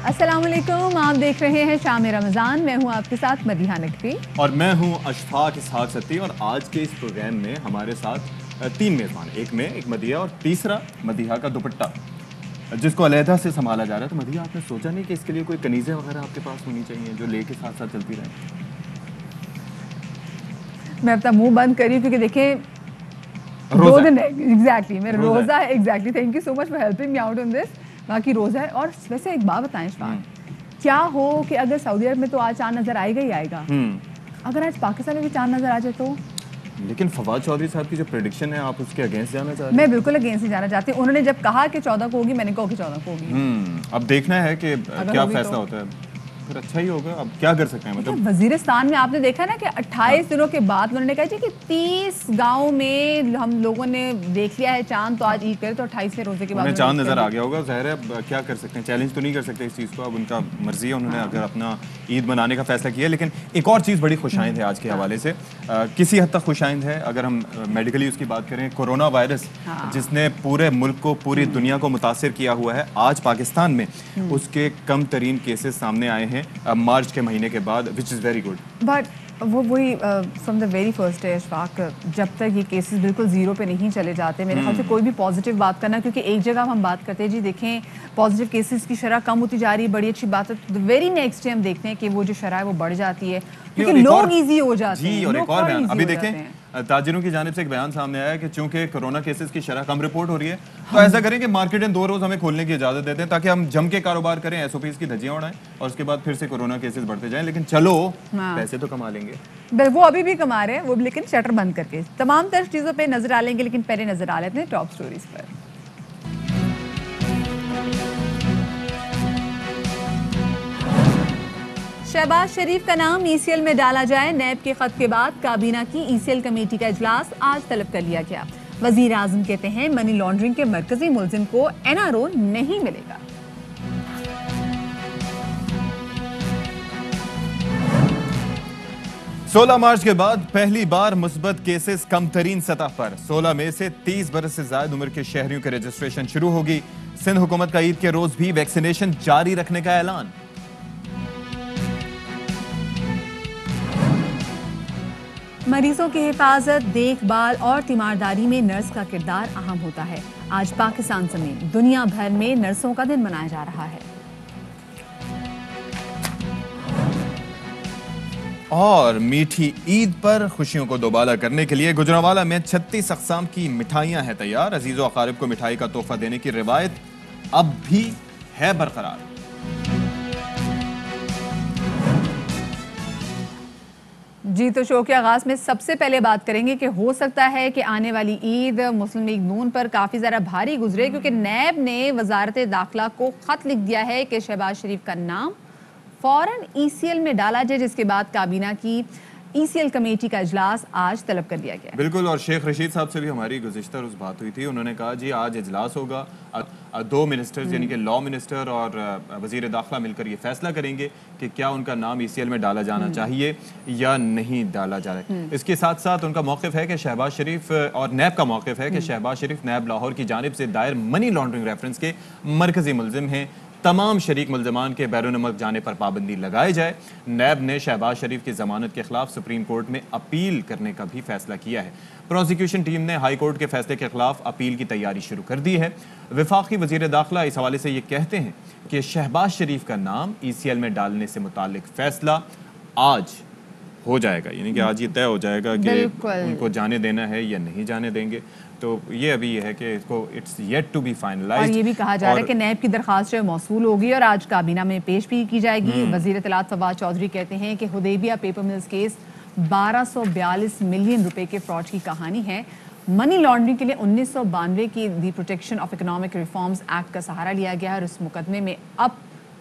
السلام علیکم، آپ دیکھ رہے ہیں شام رمضان. میں ہوں آپ کے ساتھ مدیحہ نقوی اور میں ہوں اشفاق اسحاق ستی. اور آج کے اس پروگرام میں ہمارے ساتھ 3 میزبان، ایک میں، ایک مدیحہ اور تیسرا مدیحہ کا دوپٹہ جس کو علیحدہ سے سنبھالا جا رہا ہے. تو مدیحہ، آپ نے سوچا نہیں کہ اس کے لیے کوئی کنیزیں وغیرہ آپ کے پاس ہونی چاہیے جو لے کے ساتھ ساتھ چلتی رہیں؟ میں اپنا منہ بند کری ہوں کیونکہ دیکھیں ایگزیکٹلی میرا روزہ ہے. Exactly, thank you so much for helping me out on this. باقی روزہ ہے. اور ویسے ایک بات بتائیں اشفاق، کیا ہو کہ اگر سعودی عرب میں تو آج چاند نظر آئے گا ہی آئے گا، اگر آج پاکستان میں بھی چاند نظر آ جائے تو؟ لیکن فواد چودھری صاحب کی جو پریڈکشن ہے، آپ اس کے اگینسٹ جانا چاہتے ہیں؟ میں بالکل اگینسٹ نہیں جانا چاہتی. انہوں نے جب کہا کہ 14 کو ہوگی، میں نے کہا کہ 14 کو ہوگی. اب دیکھنا ہے کہ کیا فیصلہ ہوتا ہے. پھر اچھا ہی ہوگا. اب کیا کر سکتے ہیں؟ مطلب وزیرستان میں آپ نے دیکھا نا کہ 28 دنوں کے بعد انہوں نے کہا جی کہ 30 گاؤں میں ہم لوگوں نے دیکھ لیا ہے چاند، تو آج عید کرے. تو 28ویں روزے کے بعد چاند نظر آ گیا ہوگا. ظاہر ہے اب کیا کر سکتے ہیں، چیلنج تو نہیں کر سکتے اس چیز کو. اب ان کا مرضی ہے، انہوں نے اگر اپنا عید منانے کا فیصلہ کیا. لیکن ایک اور چیز بڑی خوش آئند ہے آج کے حوالے سے، کسی حد تک خوش آئند ہے اگر ہم میڈیکلی اس کی بات کریں. کورونا وائرس جس نے پورے ملک کو، پوری دنیا کو متاثر کیا ہوا ہے، آج پاکستان میں اس کے کم ترین کیسز سامنے آئے ہیں مارچ کے مہینے کے بعد، وچ از ویری گڈ. بٹ وہی from the very first day Ashfaq, جب تک یہ کیسز بالکل زیرو پہ نہیں چلے جاتے میرے خیال سے کوئی بھی پازیٹیو بات کرنا، کیونکہ ایک جگہ ہم بات کرتے ہیں جی دیکھیں پازیٹیو کیسز کی شرح کم ہوتی جا رہی ہے، بڑی اچھی بات ہے. ویری نیکسٹ ڈے ہم دیکھتے ہیں کہ وہ جو شرح ہے وہ بڑھ جاتی ہے کیونکہ لوگ ایزی ہو جاتے ہیں. اور ایک اور بیان ابھی دیکھیں، تاجروں کی جانب سے ایک بیان سامنے آیا ہے کہ چونکہ کورونا کیسز کی شرح کم رپورٹ ہو رہی ہے تو ایسا کریں کہ مارکیٹیں 2 روز ہمیں کھولنے کی اجازت دیتے ہیں تاکہ ہم جم کے کاروبار کریں، ایس او پیز کی دھجیاں اڑائیں، اور اس کے بعد پھر سے کورونا کیسز بڑھتے جائیں. لیکن چلو پیسے تو کما لیں گے. وہ ابھی بھی کما رہے ہیں وہ، لیکن شٹر بند کر کے. تمام تر چیزوں پہ نظر ڈالیں گے، لیکن پہلے نظر ڈال لیتے ہیں ٹاپ سٹوریز پر. شہباز شریف کا نام ای سی ایل میں ڈالا جائے. نیب کے خط کے بعد کابینہ کی ای سی ایل کمیٹی کا اجلاس آج طلب کر لیا گیا. وزیر اعظم کہتے ہیں منی لانڈرنگ کے مرکزی ملزم کو این آر او نہیں ملے گا. سولہ مارچ کے بعد پہلی بار مثبت کیسز کم ترین سطح پر. 16 مئی سے 30 برس سے زائد عمر کے شہریوں کے رجسٹریشن شروع ہوگی. سندھ حکومت کا عید کے روز بھی ویکسینیشن جاری رکھنے کا اعلان. مریضوں کی حفاظت، دیکھ بھال اور تیمارداری میں نرس کا کردار اہم ہوتا ہے. آج پاکستان سمیت دنیا بھر میں نرسوں کا دن منایا جا رہا ہے. اور میٹھی عید پر خوشیوں کو دوبالا کرنے کے لیے گجرانوالہ میں 36 اقسام کی مٹھائیاں ہیں تیار. عزیز و اقارب کو مٹھائی کا تحفہ دینے کی روایت اب بھی ہے برقرار. جی تو شو کے آغاز میں سب سے پہلے بات کریں گے کہ ہو سکتا ہے کہ آنے والی عید مسلم لیگ نون پر کافی ذرا بھاری گزرے، کیونکہ نیب نے وزارت داخلہ کو خط لکھ دیا ہے کہ شہباز شریف کا نام فوراً ای سی ایل میں ڈالا جائے، جس کے بعد کابینہ کی ای سی ایل کمیٹی کا اجلاس آج طلب کر لیا گیا. بالکل. اور شیخ رشید صاحب سے بھی ہماری گزشتہ روز بات ہوئی تھی. انہوں نے کہا جی آج اجلاس ہوگا، 2 منسٹرز یعنی کہ لا منسٹر اور وزیر داخلہ مل کر یہ فیصلہ کریں گے کہ کیا ان کا نام ای سی ایل میں ڈالا جانا چاہیے یا نہیں ڈالا جا رہا ہے. اس کے ساتھ ساتھ ان کا موقف ہے کہ شہباز شریف اور نیب کا موقف ہے کہ شہباز شریف نیب لاہور کی جانب سے دائر منی لانڈرنگ ریفرنس کے مرکزی ملزم ہیں. تمام شریک ملزمان کے بیرون ملک جانے پر پابندی لگائے جائے. نیب نے شہباز شریف کی ضمانت کے خلاف سپریم کورٹ میں اپیل کرنے کا بھی فیصلہ کیا ہے. پروسیکیوشن ٹیم نے ہائی کورٹ کے فیصلے کے خلاف اپیل کی تیاری شروع کر دی ہے. وفاقی وزیر داخلہ اس حوالے سے یہ کہتے ہیں کہ شہباز شریف کا نام ای سی ایل میں ڈالنے سے متعلق فیصلہ آج ہو جائے گا، یعنی کہ آج یہ طے ہو جائے گا کہ ان کو جانے دینا ہے یا نہیں جانے دیں گے. تو یہ ابھی یہ ہے کہ اس کو it's yet to be finalised. اور یہ بھی کہا جا رہا ہے کہ نیب کی درخواست جو موصول ہوگی اور آج کابینہ میں پیش بھی کی جائے گی. وزیر اطلاعات فواد چودھری کہتے ہیں کہ حدیبیہ پیپر ملز کیس 1242 ملین روپے کے فراڈ کی کہانی ہے. منی لانڈرنگ کے لیے 1992 کی the protection of economic reforms act کا سہارا لیا گیا ہے، اور اس مقدمے میں اب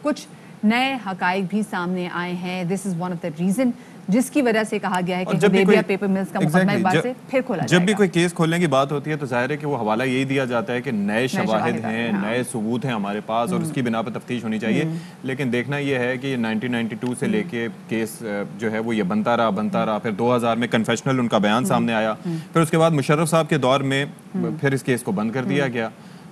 کچھ نئے حقائق بھی سامنے آئے ہیں. This is one of the reason جس کی وجہ سے کہا گیا ہے کہ حدیبیہ پیپر ملز کا مقدمہ ایک بار سے پھر کھولا جائے گا. جب بھی کوئی کیس کھولنے کی بات ہوتی ہے تو ظاہر ہے کہ وہ حوالہ یہی دیا جاتا ہے کہ نئے شواہد ہیں، نئے ثبوت ہیں ہمارے پاس، اور اس کی بنا پر تفتیش ہونی چاہیے. لیکن دیکھنا یہ ہے کہ 1992 سے لے کے کیس جو ہے وہ یہ بنتا رہا. پھر 2000 میں کنفیشنل ان کا بیان سامنے آیا. پھر اس کے بعد مشرف صاحب کے دور میں پھر اس کیس کو بند کر دیا گیا.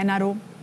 NRO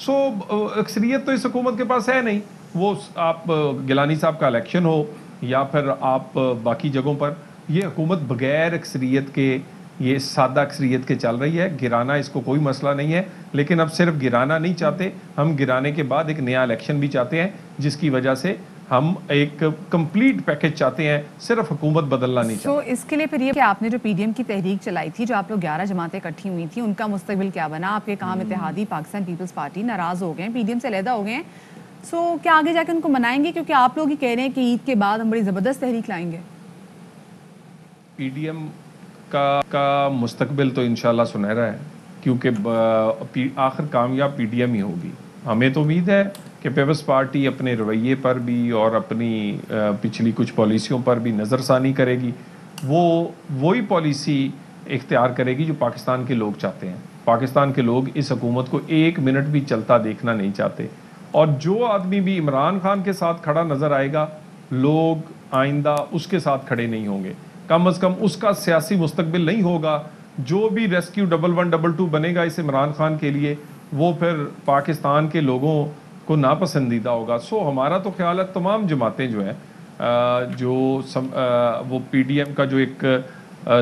سو اکثریت تو اس حکومت کے پاس ہے نہیں. وہ آپ گیلانی صاحب کا الیکشن ہو یا پھر آپ باقی جگہوں پر, یہ حکومت بغیر اکثریت کے, یہ سادہ اکثریت کے چل رہی ہے. گرانا اس کو کوئی مسئلہ نہیں ہے, لیکن اب صرف گرانا نہیں چاہتے, ہم گرانے کے بعد ایک نیا الیکشن بھی چاہتے ہیں, جس کی وجہ سے ہم ایک کمپلیٹ پیکج چاہتے ہیں, صرف حکومت بدلنا نہیں چاہتے. اس کے لیے پھر یہ کہ آپ نے جو پی ڈی ایم کی تحریک چلائی تھی, جو آپ لوگ 11 جماعتیں اکٹھی ہوئی تھیں, ان کا مستقبل کیا بنا؟ آپ کے کام اتحادی پاکستان پیپلز پارٹی ناراض ہو گئے ہیں, پی ڈی ایم سے علیحدہ ہو گئے ہیں, سو کیا آگے جا کے ان کو منائیں گے؟ کیونکہ آپ لوگ ہی کہہ رہے ہیں کہ عید کے بعد ہم بڑی زبردست تحریک لائیں گے. پی ڈی ایم کا مستقبل تو انشاءاللہ سنہرا ہے, کیونکہ آخر کامیاب پی ڈی ایم ہی ہوگی. ہمیں تو امید ہے کہ پیپلز پارٹی اپنے رویے پر بھی اور اپنی پچھلی کچھ پالیسیوں پر بھی نظر ثانی کرے گی. وہی پالیسی اختیار کرے گی جو پاکستان کے لوگ چاہتے ہیں. پاکستان کے لوگ اس حکومت کو ایک منٹ بھی چلتا دیکھنا نہیں چاہتے, اور جو آدمی بھی عمران خان کے ساتھ کھڑا نظر آئے گا, لوگ آئندہ اس کے ساتھ کھڑے نہیں ہوں گے. کم از کم اس کا سیاسی مستقبل نہیں ہوگا. جو بھی ریسکیو 1122 بنے گا اس عمران خان کے لیے, وہ پھر پاکستان کے لوگوں کو ناپسندیدہ ہوگا. سو ہمارا تو خیال ہے تمام جماعتیں جو ہیں, وہ پی ڈی ایم کا جو ایک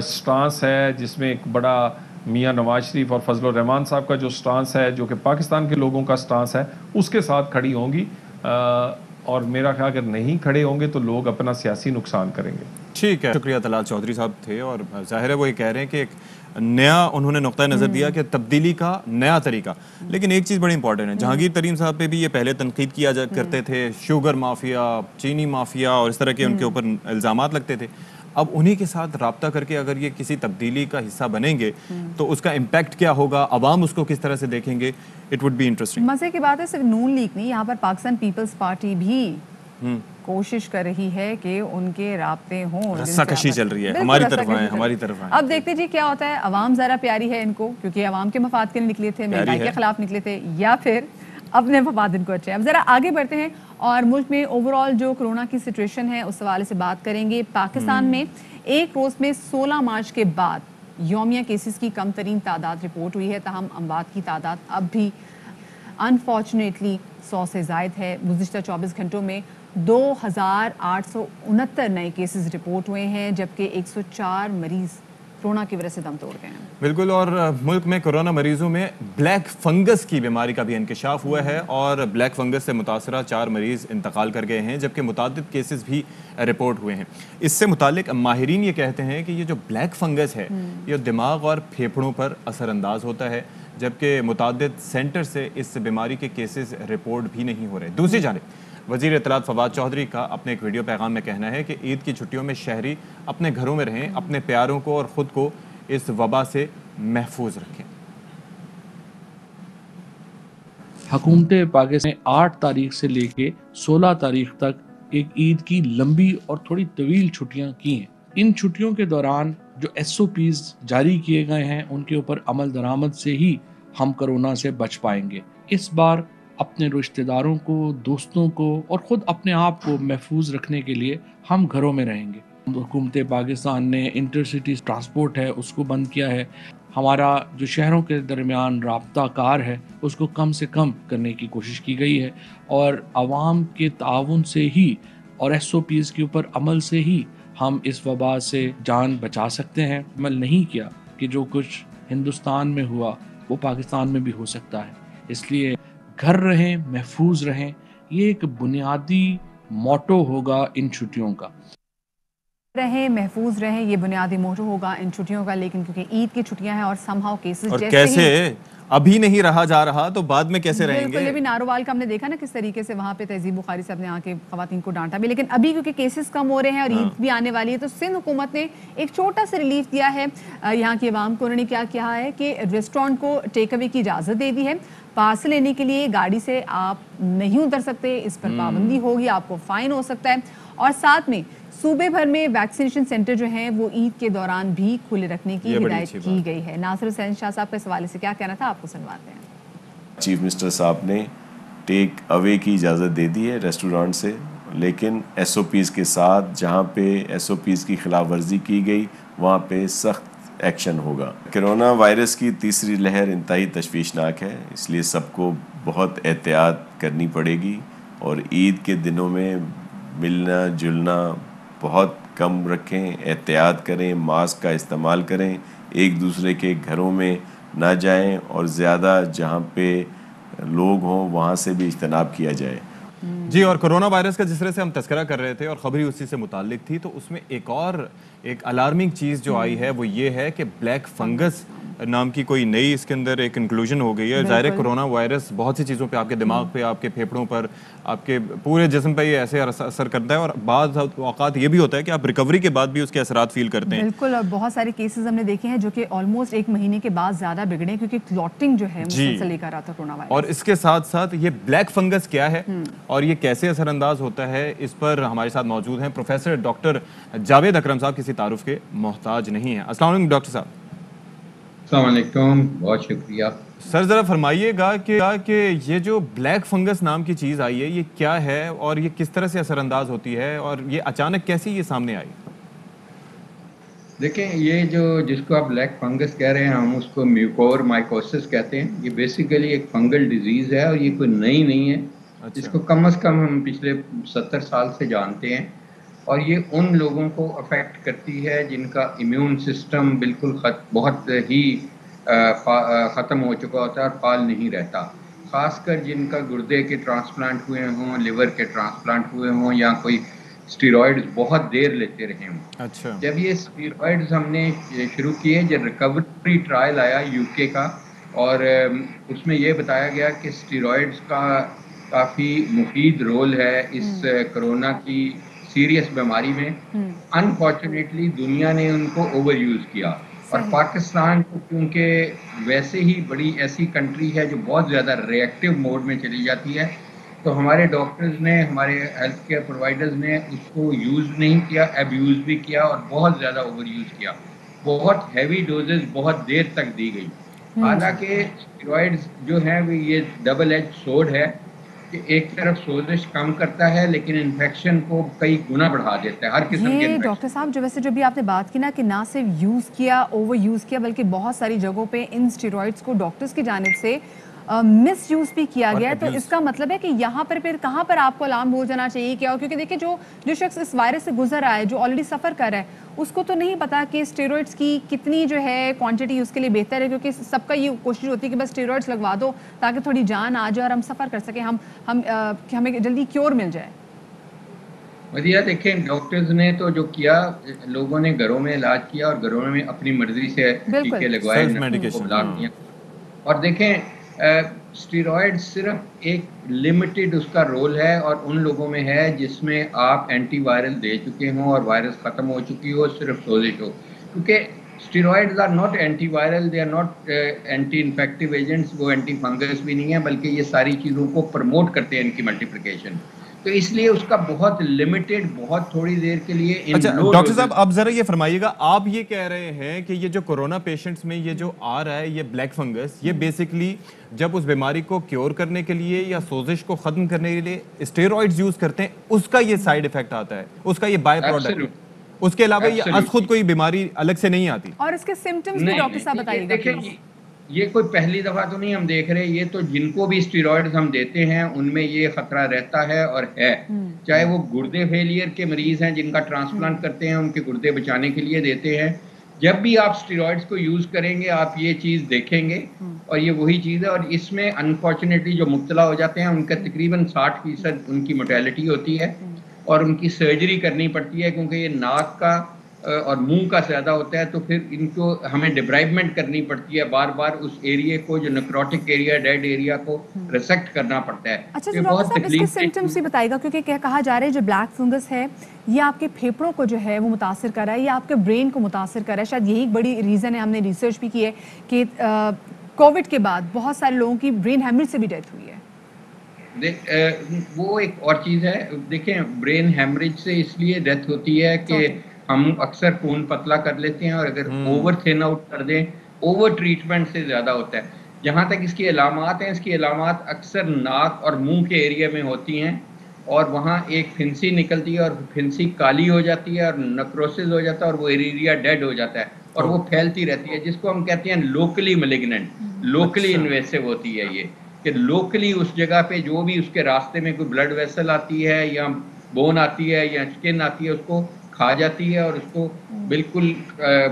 سٹانس ہے, جس میں ایک بڑا میاں نواز شریف اور فضل الرحمان صاحب کا جو سٹانس ہے, جو کہ پاکستان کے لوگوں کا سٹانس ہے, اس کے ساتھ کھڑی ہوں گی. اور میرا خیال اگر نہیں کھڑے ہوں گے تو لوگ اپنا سیاسی نقصان کریں گے. ٹھیک ہے, شکریہ. طلعت چودھری صاحب تھے, اور ظاہر ہے وہ یہ کہہ رہے ہیں کہ ایک نیا انہوں نے نقطہ نظر دیا کہ تبدیلی کا نیا طریقہ. لیکن ایک چیز بڑی امپورٹنٹ ہے, جہانگیر ترین صاحب پہ بھی یہ پہلے تنقید کیا کرتے تھے, شوگر مافیا, چینی مافیا اور اس طرح کے ان کے اوپر الزامات لگتے تھے. اب انہی کے ساتھ رابطہ کر کے اگر یہ کسی تبدیلی کا حصہ بنیں گے تو اس کا امپیکٹ کیا ہوگا, عوام اس کو کس طرح سے دیکھیں گے, اٹ وڈ بی انٹرسٹنگ. مزے کی بات ہے صرف نون لیگ نہیں, یہاں پر پاکستان پیپلز پارٹی بھی کوشش کر رہی ہے کہ ان کے رابطے ہوں. رسہ کشی چل رہی ہے, ہماری طرف آئیں, ہماری طرف آئیں. اب دیکھتے جی کیا ہوتا ہے. عوام ذرا پیاری ہے ان کو, کیونکہ عوام کے مفاد کے لیے نکلے تھے, مہنگائی کے خلاف نکلے تھے, یا پھر اپنے مفاد ان کو اچھے. اب ذرا آگے بڑھتے ہیں اور ملک میں اوور آل جو کرونا کی سچویشن ہے اس حوالے سے بات کریں گے. پاکستان میں ایک روز میں 16 مارچ کے بعد یومیہ کیسز کی کم ترین تعداد رپورٹ ہوئی ہے, تاہم اموات کی تعداد اب بھی انفارچونیٹلی 100 سے زائد ہے. گزشتہ 24 گھنٹوں میں 2869 نئے کیسز رپورٹ ہوئے ہیں, جبکہ 104 مریض کرونا کی وجہ سے دم توڑ گئے ہیں. بالکل, اور ملک میں کرونا مریضوں میں بلیک فنگس کی بیماری کا بھی انکشاف ہوا ہے, اور بلیک فنگس سے متاثرہ 4 مریض انتقال کر گئے ہیں, جبکہ متعدد کیسز بھی رپورٹ ہوئے ہیں. اس سے متعلق ماہرین یہ کہتے ہیں کہ یہ جو بلیک فنگس ہے یہ دماغ اور پھیپھڑوں پر اثر انداز ہوتا ہے, جبکہ متعدد سینٹر سے اس بیماری کے کیسز رپورٹ بھی نہیں ہو رہے. دوسری جانب وزیر اطلاعات فواد چودھری کا اپنے ایک ویڈیو پیغام میں کہنا ہے کہ عید کی چھٹیوں میں شہری اپنے گھروں میں رہیں, اپنے پیاروں کو اور خود کو اس وبا سے محفوظ رکھیں. حکومت پاکستان 8 تاریخ سے لے کے 16 تاریخ تک ایک عید کی لمبی اور تھوڑی طویل چھٹیاں کی ہیں. ان چھٹیوں کے دوران جو SOPs جاری کیے گئے ہیں ان کے اوپر عمل درآمد سے ہی ہم کرونا سے بچ پائیں گے. اس بار اپنے رشتہ داروں کو, دوستوں کو اور خود اپنے آپ کو محفوظ رکھنے کے لیے ہم گھروں میں رہیں گے. حکومت پاکستان نے انٹرسٹی ٹرانسپورٹ ہے اس کو بند کیا ہے. ہمارا جو شہروں کے درمیان رابطہ کار ہے اس کو کم سے کم کرنے کی کوشش کی گئی ہے, اور عوام کے تعاون سے ہی اور SOPs کے اوپر عمل سے ہی ہم اس وبا سے جان بچا سکتے ہیں. عمل نہیں کیا کہ جو کچھ ہندوستان میں ہوا وہ پاکستان میں بھی ہو سکتا ہے. اس لیے گھر رہیں, محفوظ رہیں, یہ ایک بنیادی موٹو ہوگا ان چھٹیوں کا. رہیں, محفوظ رہیں, یہ بنیادی موٹو ہوگا ان چھٹیوں کا. لیکن کیونکہ عید کی چھٹیاں ہیں اور سمہاؤ کیسز اور کیسے ابھی نہیں رہا جا رہا تو بعد میں کیسے رہیں گے. بالکل, ابھی ناروال کا ہم نے دیکھا نا کس طریقے سے وہاں پہ تہذیب بخاری صاحب نے آ کے خواتین کو ڈانٹا بھی. لیکن ابھی کیونکہ کیسز کم ہو رہے ہیں اور عید بھی آنے والی ہے, تو سندھ حکومت نے ایک چھوٹا سا ریلیف دیا ہے یہاں کی عوام کو. انہوں نے کیا کہا ہے کہ ریسٹورینٹ کو ٹیک اوے کی اجازت دے دی ہے. پارسل لینے کے لیے گاڑی سے آپ نہیں اتر سکتے, اس پر پابندی ہوگی, آپ کو فائن ہو سکتا ہے. اور ساتھ میں صوبے بھر میں ویکسینیشن سینٹر جو ہیں وہ عید کے دوران بھی کھلے رکھنے کی ہدایت کی گئی ہے. ناصر حسین شاہ صاحب کے اس حوالے سے کیا کہنا تھا, آپ کو سنواتے ہیں. چیف منسٹر صاحب نے ٹیک اوے کی اجازت دے دی ہے ریسٹورانٹ سے, لیکن SOPs کے ساتھ. جہاں پہ SOPs کی خلاف ورزی کی گئی وہاں پہ سخت ایکشن ہوگا. کرونا وائرس کی تیسری لہر انتہائی تشویشناک ہے, اس لیے سب کو بہت احتیاط کرنی پڑے گی، اور عید کے دنوں میں ملنا جلنا بہت کم رکھیں، احتیاط کریں، ماسک کا استعمال کریں، ایک دوسرے کے گھروں میں نہ جائیں، اور زیادہ جہاں پہ لوگ ہوں وہاں سے بھی اجتناب کیا جائے۔ جی، اور کرونا وائرس کا جس طرح سے ہم تذکرہ کر رہے تھے اور خبر ہی اسی سے متعلق تھی، تو اس میں ایک الارمنگ چیز جو آئی ہے وہ یہ ہے کہ بلیک فنگس نام کی کوئی نئی اس کے اندر ایک انکلوژن ہو گئی ہے۔ ظاہر ہے کرونا وائرس بہت سی چیزوں پہ، آپ کے دماغ پہ، آپ کے پھیپھڑوں پر، آپ کے پورے جسم پہ یہ ایسے اثر کرتا ہے، اور بعض اوقات یہ بھی ہوتا ہے کہ آپ ریکوری کے بعد بھی اس کے اثرات فیل کرتے ہیں۔ بالکل، اور بہت سارے کیسز ہم نے دیکھے ہیں جو کہ آلموسٹ 1 مہینے کے بعد زیادہ بگڑے کیونکہ کلوٹنگ جو ہے مسلسل لے کر آتا کرونا وائرس۔ اور اس کے ساتھ ساتھ یہ بلیک فنگس کیا ہے اور یہ کیسے اثر انداز ہوتا ہے، اس پر ہمارے ساتھ موجود ہیں پروفیسر ڈاکٹر جاوید اکرم صاحب، کسی تعارف کے محتاج نہیں ہیں۔ السلام علیکم ڈاکٹر صاحب۔ السلام علیکم، بہت شکریہ سر، ذرا فرمائیے گا کہ یہ جو بلیک فنگس نام کی چیز آئی ہے یہ کیا ہے اور یہ کس طرح سے اثر انداز ہوتی ہے اور یہ اچانک کیسے یہ سامنے آئی؟ دیکھیں، یہ جس کو آپ بلیک فنگس کہہ رہے ہیں، ہم اس کو میوکور مائکوسس کہتے ہیں۔ یہ بیسیکلی ایک فنگل ڈیزیز ہے اور یہ کوئی نئی نہیں ہے، اس کو کم از کم ہم پچھلے 70 سال سے جانتے ہیں، اور یہ ان لوگوں کو افیکٹ کرتی ہے جن کا امیون سسٹم بالکل بہت ہی ختم ہو چکا ہوتا ہے اور فعال نہیں رہتا، خاص کر جن کا گردے کے ٹرانسپلانٹ ہوئے ہوں، لیور کے ٹرانسپلانٹ ہوئے ہوں، یا کوئی اسٹیرائڈز بہت دیر لیتے رہے ہوں۔ اچھا، جب یہ اسٹیرائڈز ہم نے شروع کیے، جب ریکوری ٹرائل آیا UK کا، اور اس میں یہ بتایا گیا کہ اسٹیرائڈز کا کافی مفید رول ہے اس کرونا کی سیریس بیماری میں، انفارچونیٹلی دنیا نے ان کو اوور یوز کیا، اور پاکستان کیونکہ ویسے ہی بڑی ایسی کنٹری ہے جو بہت زیادہ ری ایکٹیو موڈ میں چلی جاتی ہے، تو ہمارے ڈاکٹرز نے، ہمارے ہیلتھ کیئر پرووائڈرز نے اس کو یوز نہیں کیا، ایبیوز بھی کیا اور بہت زیادہ اوور یوز کیا، بہت ہیوی ڈوزز بہت دیر تک دی گئی۔ حالانکہ اسٹیرائڈز جو ہیں وہ یہ ڈبل ایج سورڈ ہے کہ ایک طرف سوزش کم کرتا ہے لیکن انفیکشن کو کئی گنا بڑھا دیتا ہے، ہر قسم کے یہ ڈاکٹر صاحب جو بھی آپ نے بات کی نا کہ نہ صرف یوز کیا، اوور یوز کیا، بلکہ بہت ساری جگہوں پہ ان اسٹیرائڈز کو ڈاکٹرز کی جانب سے مس یوز بھی کیا گیا ہے، تو اس کا مطلب ہے کہ یہاں پر پھر کہاں پر آپ کو الارم ہو جانا چاہیے کیا ہو؟ کیونکہ دیکھیں جو شخص اس وائرس سے گزر رہا ہے، جو آلریڈی سفر کر رہا ہے، اس کو تو نہیں پتا کہ اسٹیرائڈز کی کتنی جو ہے کوانٹٹی اس کے لیے بہتر ہے، کیونکہ سب کا یہ کوشش ہوتی ہے کہ بس اسٹیرائڈز لگوا دو تاکہ تھوڑی جان آ جائے اور ہم سفر کر سکیں، ہمیں جلدی کیور مل جائے۔ ودیا، دیکھیں ڈاکٹرز نے تو جو کیا، لوگوں نے گھروں میں علاج کیا اور گھروں میں اپنی مرضی سے ٹیکے لگوائے، اور دیکھیں اسٹیرائڈ صرف ایک لمیٹڈ اس کا رول ہے، اور ان لوگوں میں ہے جس میں آپ اینٹی وائرل دے چکے ہوں اور وائرس ختم ہو چکی ہو، صرف سوزش ہو، کیونکہ steroids are not anti viral, they are not anti infective agents, وہ اینٹی فنگس بھی نہیں ہیں، بلکہ یہ ساری چیزوں کو پروموٹ کرتے ہیں، ان کی ملٹیپلیکیشن، تو اس لیے اس کا بہت لمیٹڈ، بہت تھوڑی دیر کے لیے۔ اچھا ڈاکٹر صاحب، اب ذرا یہ فرمائیے گا، آپ یہ کہہ رہے ہیں کہ یہ جو کورونا پیشنٹس میں یہ جو آ رہا ہے یہ بلیک فنگس، یہ بیسکلی جب اس بیماری کو کیور کرنے کے لیے یا سوزش کو ختم کرنے کے لیے اسٹیرائڈز یوز کرتے ہیں، اس کا یہ سائیڈ ایفیکٹ آتا ہے، اس کا یہ بائی پروڈکٹ، اس کے علاوہ یہ از خود کوئی بیماری الگ سے نہیں آتی؟ اور اس کے سمپٹمز بھی ڈاکٹر صاحب بتائیے گا۔ یہ کوئی پہلی دفعہ تو نہیں ہم دیکھ رہے، یہ تو جن کو بھی اسٹیرائڈز ہم دیتے ہیں ان میں یہ خطرہ رہتا ہے اور ہے، چاہے وہ گردے فیلئر کے مریض ہیں جن کا ٹرانسپلانٹ کرتے ہیں، ان کے گردے بچانے کے لیے دیتے ہیں، جب بھی آپ اسٹیرائڈز کو یوز کریں گے آپ یہ چیز دیکھیں گے، اور یہ وہی چیز ہے، اور اس میں انفارچونیٹلی جو مبتلا ہو جاتے ہیں ان کا تقریباً 60% ان کی موٹیلٹی ہوتی ہے، اور ان کی سرجری کرنی پڑتی ہے، کیونکہ یہ ناک کا اور منہ کا زیادہ ہوتا ہے، تو پھر ان کو ہمیں ڈیبرائبمنٹ کرنی پڑتی ہے، بار بار اس ایریا کو، جو نیکروٹک ایریا، ڈیڈ ایریا کو ریسیکٹ کرنا پڑتا ہے۔ اچھا ڈاکٹر صاحب، اس کے سمپٹمز بھی بتائیے گا، کیونکہ کہا جا رہا ہے جو بلیک فنگس ہے یہ آپ کے پھیپھڑوں کو جو ہے وہ متاثر کر رہا ہے، یا آپ کے برین کو متاثر کر رہا ہے، شاید یہی بڑی ریزن ہے، ہم نے ریسرچ بھی کی ہے کہ کووڈ کے بعد بہت سارے لوگوں کی برین ہیمریج سے بھی ڈیتھ ہوئی ہے۔ وہ ایک اور چیز ہے، دیکھیں برین ہیمریج سے اس لیے ڈیتھ ہوتی ہے کہ ہم اکثر خون پتلا کر لیتے ہیں، اور اگر اوور تھن آؤٹ کر دیں، اوور ٹریٹمنٹ سے زیادہ ہوتا ہے۔ جہاں تک اس کی علامات ہیں، اس کی علامات اکثر ناک اور منہ کے ایریا میں ہوتی ہیں، اور وہاں ایک پھنسی نکلتی ہے اور پھنسی کالی ہو جاتی ہے اور نیکروسس ہو جاتا ہے، اور وہ ایریا ڈیڈ ہو جاتا ہے، اور وہ پھیلتی رہتی ہے، جس کو ہم کہتے ہیں لوکلی میلیگننٹ، لوکلی انویسو ہوتی ہے کہ لوکلی اس جگہ پہ جو بھی اس کے راستے میں کوئی بلڈ ویسل آتی ہے یا بون آتی ہے یا اسکن آتی ہے اس کو کھا جاتی ہے اور اس کو بالکل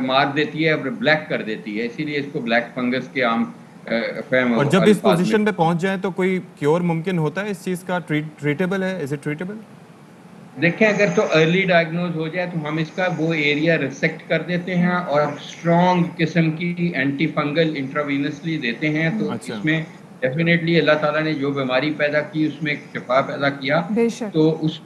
مار دیتی ہے اور بلیک کر دیتی ہے، اسی لیے اس کو بلیک فنگس کے عام فہم اور جب اس الفاظ پوزیشن میں پہ پہنچ جائیں تو کوئی کیور ممکن ہوتا ہے اس چیز کا؟ ٹریٹیبل ہے؟ Is it treatable? دیکھیں اگر تو ارلی ڈائگنوز ہو جائے تو ہم اس کا وہ ایریا ریسیکٹ کر دیتے ہیں اور اسٹرانگ قسم کی اینٹی فنگل انٹراوینسلی دیتے ہیں، تو اچھا اس میں ڈیفینیٹلی اللہ تعالیٰ نے جو بیماری پیدا کی اس میں ایک شفا پیدا کیا، بے شک تو اس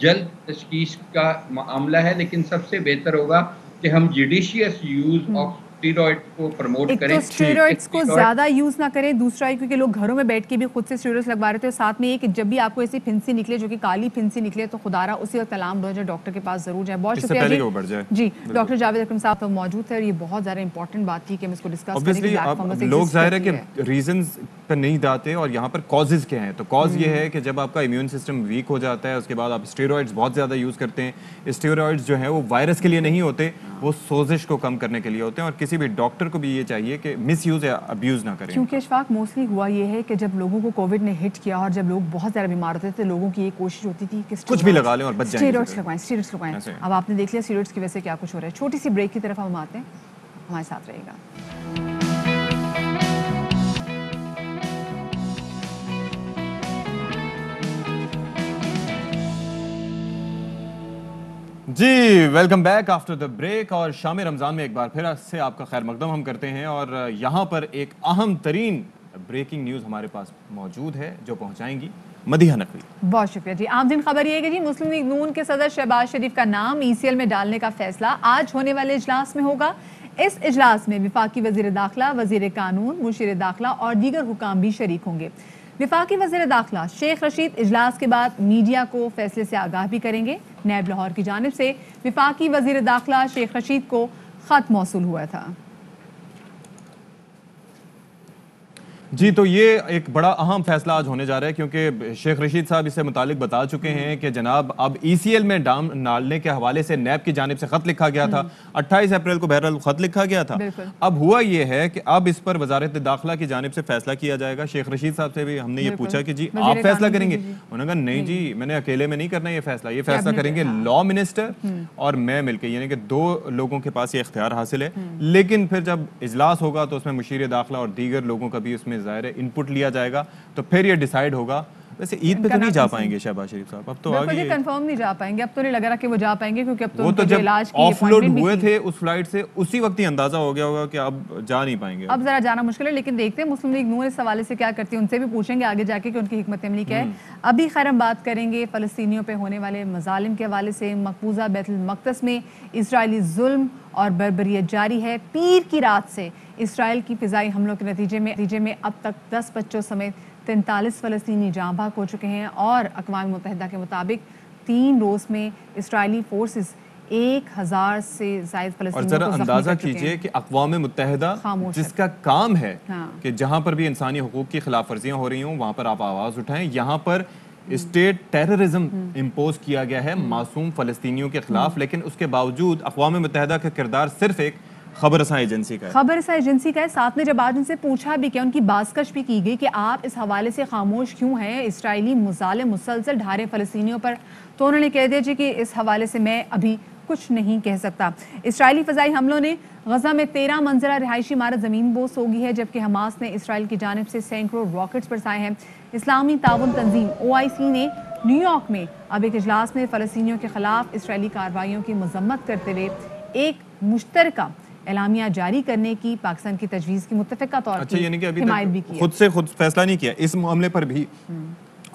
جلد تشخیص کا معاملہ ہے، لیکن سب سے بہتر ہوگا کہ ہم جوڈیشیس یوز آف اسٹیرائڈ کو پروموٹ ایک تو کریں۔ اسٹیرائڈز کو زیادہ یوز نہ کریں، دوسرا ہے کیونکہ لوگ گھروں میں بیٹھ کے بھی خود سے اسٹیرائڈز لگوا رہے تھے، اور ساتھ میں یہ کہ جب بھی آپ کو ایسی پھنسی نکلے جو کہ کالی پھنسی نکلے تو خدا رہا اسی وقت الارم ہو جائے، ڈاکٹر کے پاس ضرور جائیں۔ بہت اس سے شکریہ پہلے جی کہ وہ بڑھ جائے۔ جی ڈاکٹر جاوید اکرم صاحب تو موجود تھے، اور یہ بہت زیادہ امپورٹنٹ بات تھی کہ ہم اس کو ڈسکس کریں کہ Obviously بلیک فنگس لوگ ظاہر ہے کہ ریزنز پہ نہیں جاتے، اور یہاں پر کازز کیا ہیں، تو کاز یہ ہے کہ جب آپ کا امیون سسٹم ویک ہو جاتا ہے اس کے بعد آپ اسٹیرائڈز بہت زیادہ یوز کرتے ہیں۔ اسٹیرائڈز جو ہیں وہ وائرس کے لیے نہیں ہوتے، وہ سوزش کو کم کرنے کے لیے ہوتے ہیں، اور کسی بھی ڈاکٹر کو بھی یہ چاہیے کہ مس یوز یا ابیوز نہ کریں۔ کیونکہ اشفاق موسٹلی ہوا یہ ہے کہ جب لوگوں کو کووڈ نے ہٹ کیا اور جب لوگ بہت زیادہ بیمار ہوتے تھے، لوگوں کی یہ کوشش ہوتی تھی کہ کچھ بھی لگا لیں اور بچ جائیں، اسٹیرائڈز لگوائیں۔ اب آپ نے دیکھ لیا اسٹیرائڈز کی وجہ سے کیا کچھ ہو رہا ہے۔ چھوٹی سی بریک کی طرف ہم آتے ہیں، ہمارے ساتھ رہے گا۔ جی welcome back after the break, اور شام رمضان میں ایک بار پھر سے آپ کا خیر مقدم ہم کرتے ہیں، اور یہاں پر ایک اہم ترین بریکنگ نیوز ہمارے پاس موجود ہے جو پہنچائیں گی مدیحہ نقوی۔ بہت شکریہ جی۔ عام دن خبر یہ ہے کہ جی مسلم لیگ نون کے صدر شہباز شریف کا نام ECL میں ڈالنے کا فیصلہ آج ہونے والے اجلاس میں ہوگا۔ اس اجلاس میں وفاقی وزیر داخلہ، وزیر قانون، مشیر داخلہ اور دیگر حکام بھی شریک ہوں گے۔ وفاقی وزیر داخلہ شیخ رشید اجلاس کے بعد میڈیا کو فیصلے سے آگاہ بھی کریں گے۔ نیب لاہور کی جانب سے وفاقی وزیر داخلہ شیخ رشید کو خط موصول ہوا تھا۔ جی تو یہ ایک بڑا اہم فیصلہ آج ہونے جا رہا ہے، کیونکہ شیخ رشید صاحب اس سے متعلق بتا چکے ہیں کہ جناب اب ECL میں ڈالنے کے حوالے سے نیب کی جانب سے خط لکھا گیا تھا، 28 اپریل کو بہرحال خط لکھا گیا تھا۔ اب ہوا یہ ہے کہ اب اس پر وزارت داخلہ کی جانب سے فیصلہ کیا جائے گا۔ شیخ رشید صاحب سے بھی ہم نے یہ پوچھا کہ جی آپ فیصلہ کریں گے؟ انہوں نے کہا نہیں جی میں نے اکیلے میں نہیں کرنا یہ فیصلہ کریں گے لا منسٹر اور میں مل کے، یعنی کہ 2 لوگوں کے پاس یہ اختیار حاصل ہے۔ لیکن پھر جب اجلاس ہوگا تو اس میں مشیر داخلہ اور دیگر لوگوں کا بھی اس میں ظاہر انپٹ لیا جائے گا، تو پھر یہ ڈیسائیڈ ہوگا۔ ویسے عید پہ تو نہیں جا پائیں گے شہباز شریف صاحب؟ اب تو آگے کنفرم نہیں جا پائیں گے، اب تو نہیں لگ رہا کہ وہ جا پائیں گے، کیونکہ اب تو وہ تو جب علاج کی آف لوڈ ہوئے تھے اس فلائٹ سے اسی وقت ہی اندازہ ہو گیا ہوگا کہ اب جا نہیں پائیں گے۔ اب ذرا جانا مشکل ہے، لیکن دیکھتے ہیں مسلم لیگ نون اس حوالے سے کیا کرتی ہے، ان سے بھی پوچھیں گے آگے جا کے کہ ان کی حکمت عملی کیا ہے۔ ابھی خیر ہم بات کریں گے فلسطینیوں پہ ہونے والے مظالم کے حوالے سے۔ مقبوضہ بیت المقدس میں اسرائیلی ظلم اور بربریت جاری ہے۔ پیر کی رات سے اسرائیل کی فضائی حملوں کے نتیجے میں اب تک 10 بچوں سمیت 43 فلسطینی جاں بحق ہو چکے ہیں، اور اقوام متحدہ کے مطابق 3 روز میں اسرائیلی فورسز 1000 سے زائد فلسطینیوں کو زخمی کر چکے ہیں۔ اور ذرا اندازہ کیجئے کہ اقوام متحدہ جس کا کام ہے کہ جہاں پر بھی انسانی حقوق کی خلاف ورزیاں ہو رہی ہوں وہاں پر آپ آواز اٹھائیں، یہاں پر اسٹیٹ ٹیررزم امپوز کیا گیا ہے معصوم فلسطینیوں کے خلاف، لیکن اس کے باوجود اقوام متحدہ کا کردار صرف ایک خبر رساں ایجنسی کا ہے۔ ساتھ میں جب آج ان سے پوچھا بھی کہ ان کی بازکش بھی کی گئی کہ آپ اس حوالے سے خاموش کیوں ہیں، اسرائیلی مظالم مسلسل ڈھارے فلسطینیوں پر، تو انہوں نے کہہ دیا جی کہ اس حوالے سے میں ابھی کچھ نہیں کہہ سکتا۔ اسرائیلی فضائی حملوں نے غزہ میں 13 منزلہ رہائشی عمارت زمین بوس ہو گئی ہے، جبکہ حماس نے اسرائیل کی جانب سے سینکڑوں راکٹس برسائے ہیں۔ اسلامی تعاون تنظیم OIC نے نیو یارک میں اب ایک اجلاس میں فلسطینیوں کے خلاف اسرائیلی کارروائیوں کی مذمت کرتے ہوئے ایک مشترکہ اعلامیہ جاری کرنے کی پاکستان کی تجویز کی متفقہ طور پر یعنی کہ ابھی حمایت بھی کی۔ خود سے فیصلہ نہیں کیا اس معاملے پر بھی،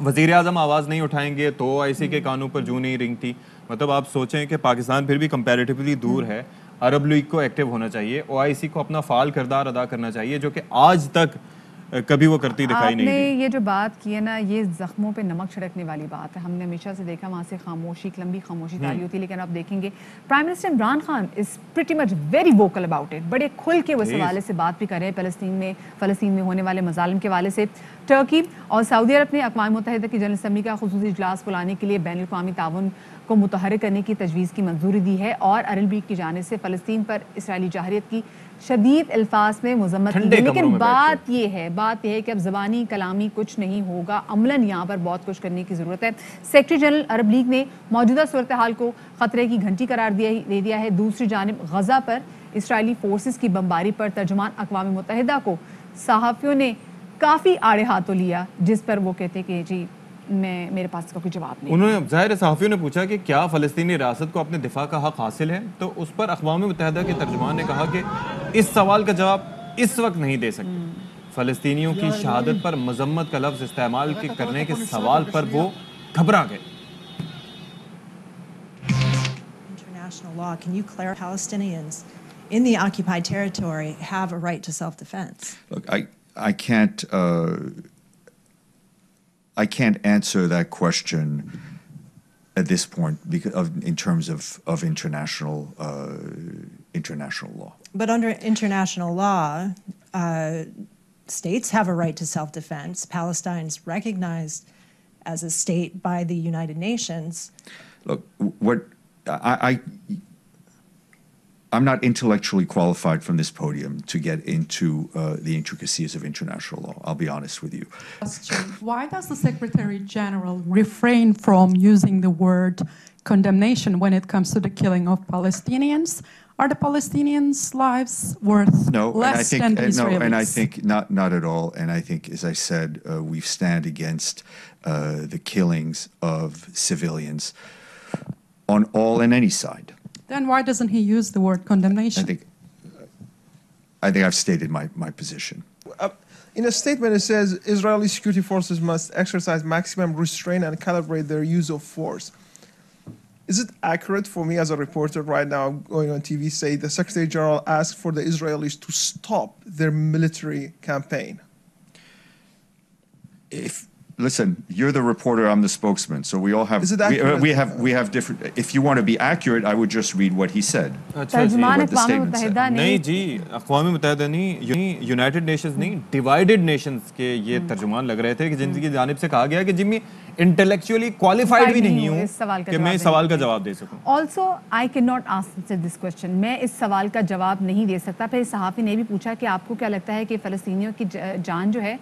وزیر اعظم آواز نہیں اٹھائیں گے تو OIC کے کانوں پر جو نہیں رنگتی۔ مطلب آپ سوچیں کہ پاکستان پھر بھی کمپیریٹیولی دور ہے، عرب لیگ کو ایکٹیو ہونا چاہیے، OIC کو اپنا فعال کردار ادا کرنا چاہیے، جو کہ آج تک کبھی وہ کرتی دکھائی نہیں دی۔ آپ نے یہ جو بات کی ہے نا، یہ زخموں پہ نمک چھڑکنے والی بات ہے۔ ہم نے ہمیشہ سے دیکھا وہاں سے خاموشی، ایک لمبی خاموشی تاری ہوتی ہے، لیکن آپ دیکھیں گے prime minister Imran Khan is pretty much very vocal about it, بڑے کھل کے وہ اس حوالے سے بات بھی کر رہے ہیں فلسطین میں ہونے والے مظالم کے حوالے سے۔ ٹرکی اور سعودی عرب نے اقوام متحدہ کی جنرل اسمبلی کا خصوصی اجلاس بلانے کے لیے بین الاقوامی تعاون کو متحرک کرنے کی تجویز کی منظوری دی ہے اور عرب لیگ کی جانب سے فلسطین پر اسرائیلی جارحیت کی شدید الفاظ میں مذمت کی گئی. لیکن بات یہ ہے کہ اب زبانی کلامی کچھ نہیں ہوگا, عملاً یہاں پر بہت کچھ کرنے کی ضرورت ہے. سیکرٹری جنرل عرب لیگ نے موجودہ صورتحال کو خطرے کی گھنٹی قرار دے دیا ہے. دوسری جانب غزہ پر اسرائیلی فورسز کی بمباری پر ترجمان اقوام متحدہ کو صحافیوں نے کافی آڑے ہاتھوں لیا, جس پر وہ کہتے کہ جی میرے پاس اس کا کوئی جواب نہیں. انہوں نے ظاہر صحافیوں نے پوچھا کہ کیا فلسطینی ریاست کو اپنے دفاع کا حق حاصل ہے, تو اس پر اقوام متحدہ کے ترجمان نے کہا کہ اس سوال کا جواب اس وقت نہیں دے سکتے. فلسطینیوں کی شہادت پر مذمت کا لفظ استعمال کرنے کے سوال پر وہ گھبرا گئے. International law, can you clarify Palestinians in the occupied territory have a right to self-defense? Look, I can't answer that question at this point because in terms of international law. But under international law, states have a right to self-defense. Palestine's recognized as a state by the United Nations. Look, I'm not intellectually qualified from this podium to get into the intricacies of international law. I'll be honest with you. Why does the Secretary General refrain from using the word condemnation when it comes to the killing of Palestinians? Are the Palestinians' lives worth less than the Israelis? No, and I think not at all. And I think, as I said, we stand against the killings of civilians on all and any side. Then why doesn't he use the word condemnation? I think I've stated my position. In a statement, it says Israeli security forces must exercise maximum restraint and calibrate their use of force. Is it accurate for me as a reporter right now going on TV say the Secretary General asked for the Israelis to stop their military campaign? Listen, you're the reporter, I'm the spokesman, so we all have we have different. If you want to be accurate, I would just read what he said. ترجمان اقوام متحدہ نے نہیں جی, اقوام متحدہ نہیں, United nations نہیں, divided nations کے یہ ترجمان لگ رہے تھے کہ جن کی جانب سے کہا گیا کہ جی میں انٹلیکچولی کوالیفائڈ بھی نہیں ہوں کہ میں اس سوال کا جواب دے سکوں. Also I can not answer this question. میں اس سوال کا جواب نہیں دے سکتا. پھر صحافی نے بھی پوچھا کہ آپ کو کیا لگتا ہے کہ فلسطینیوں کی جان جو ہے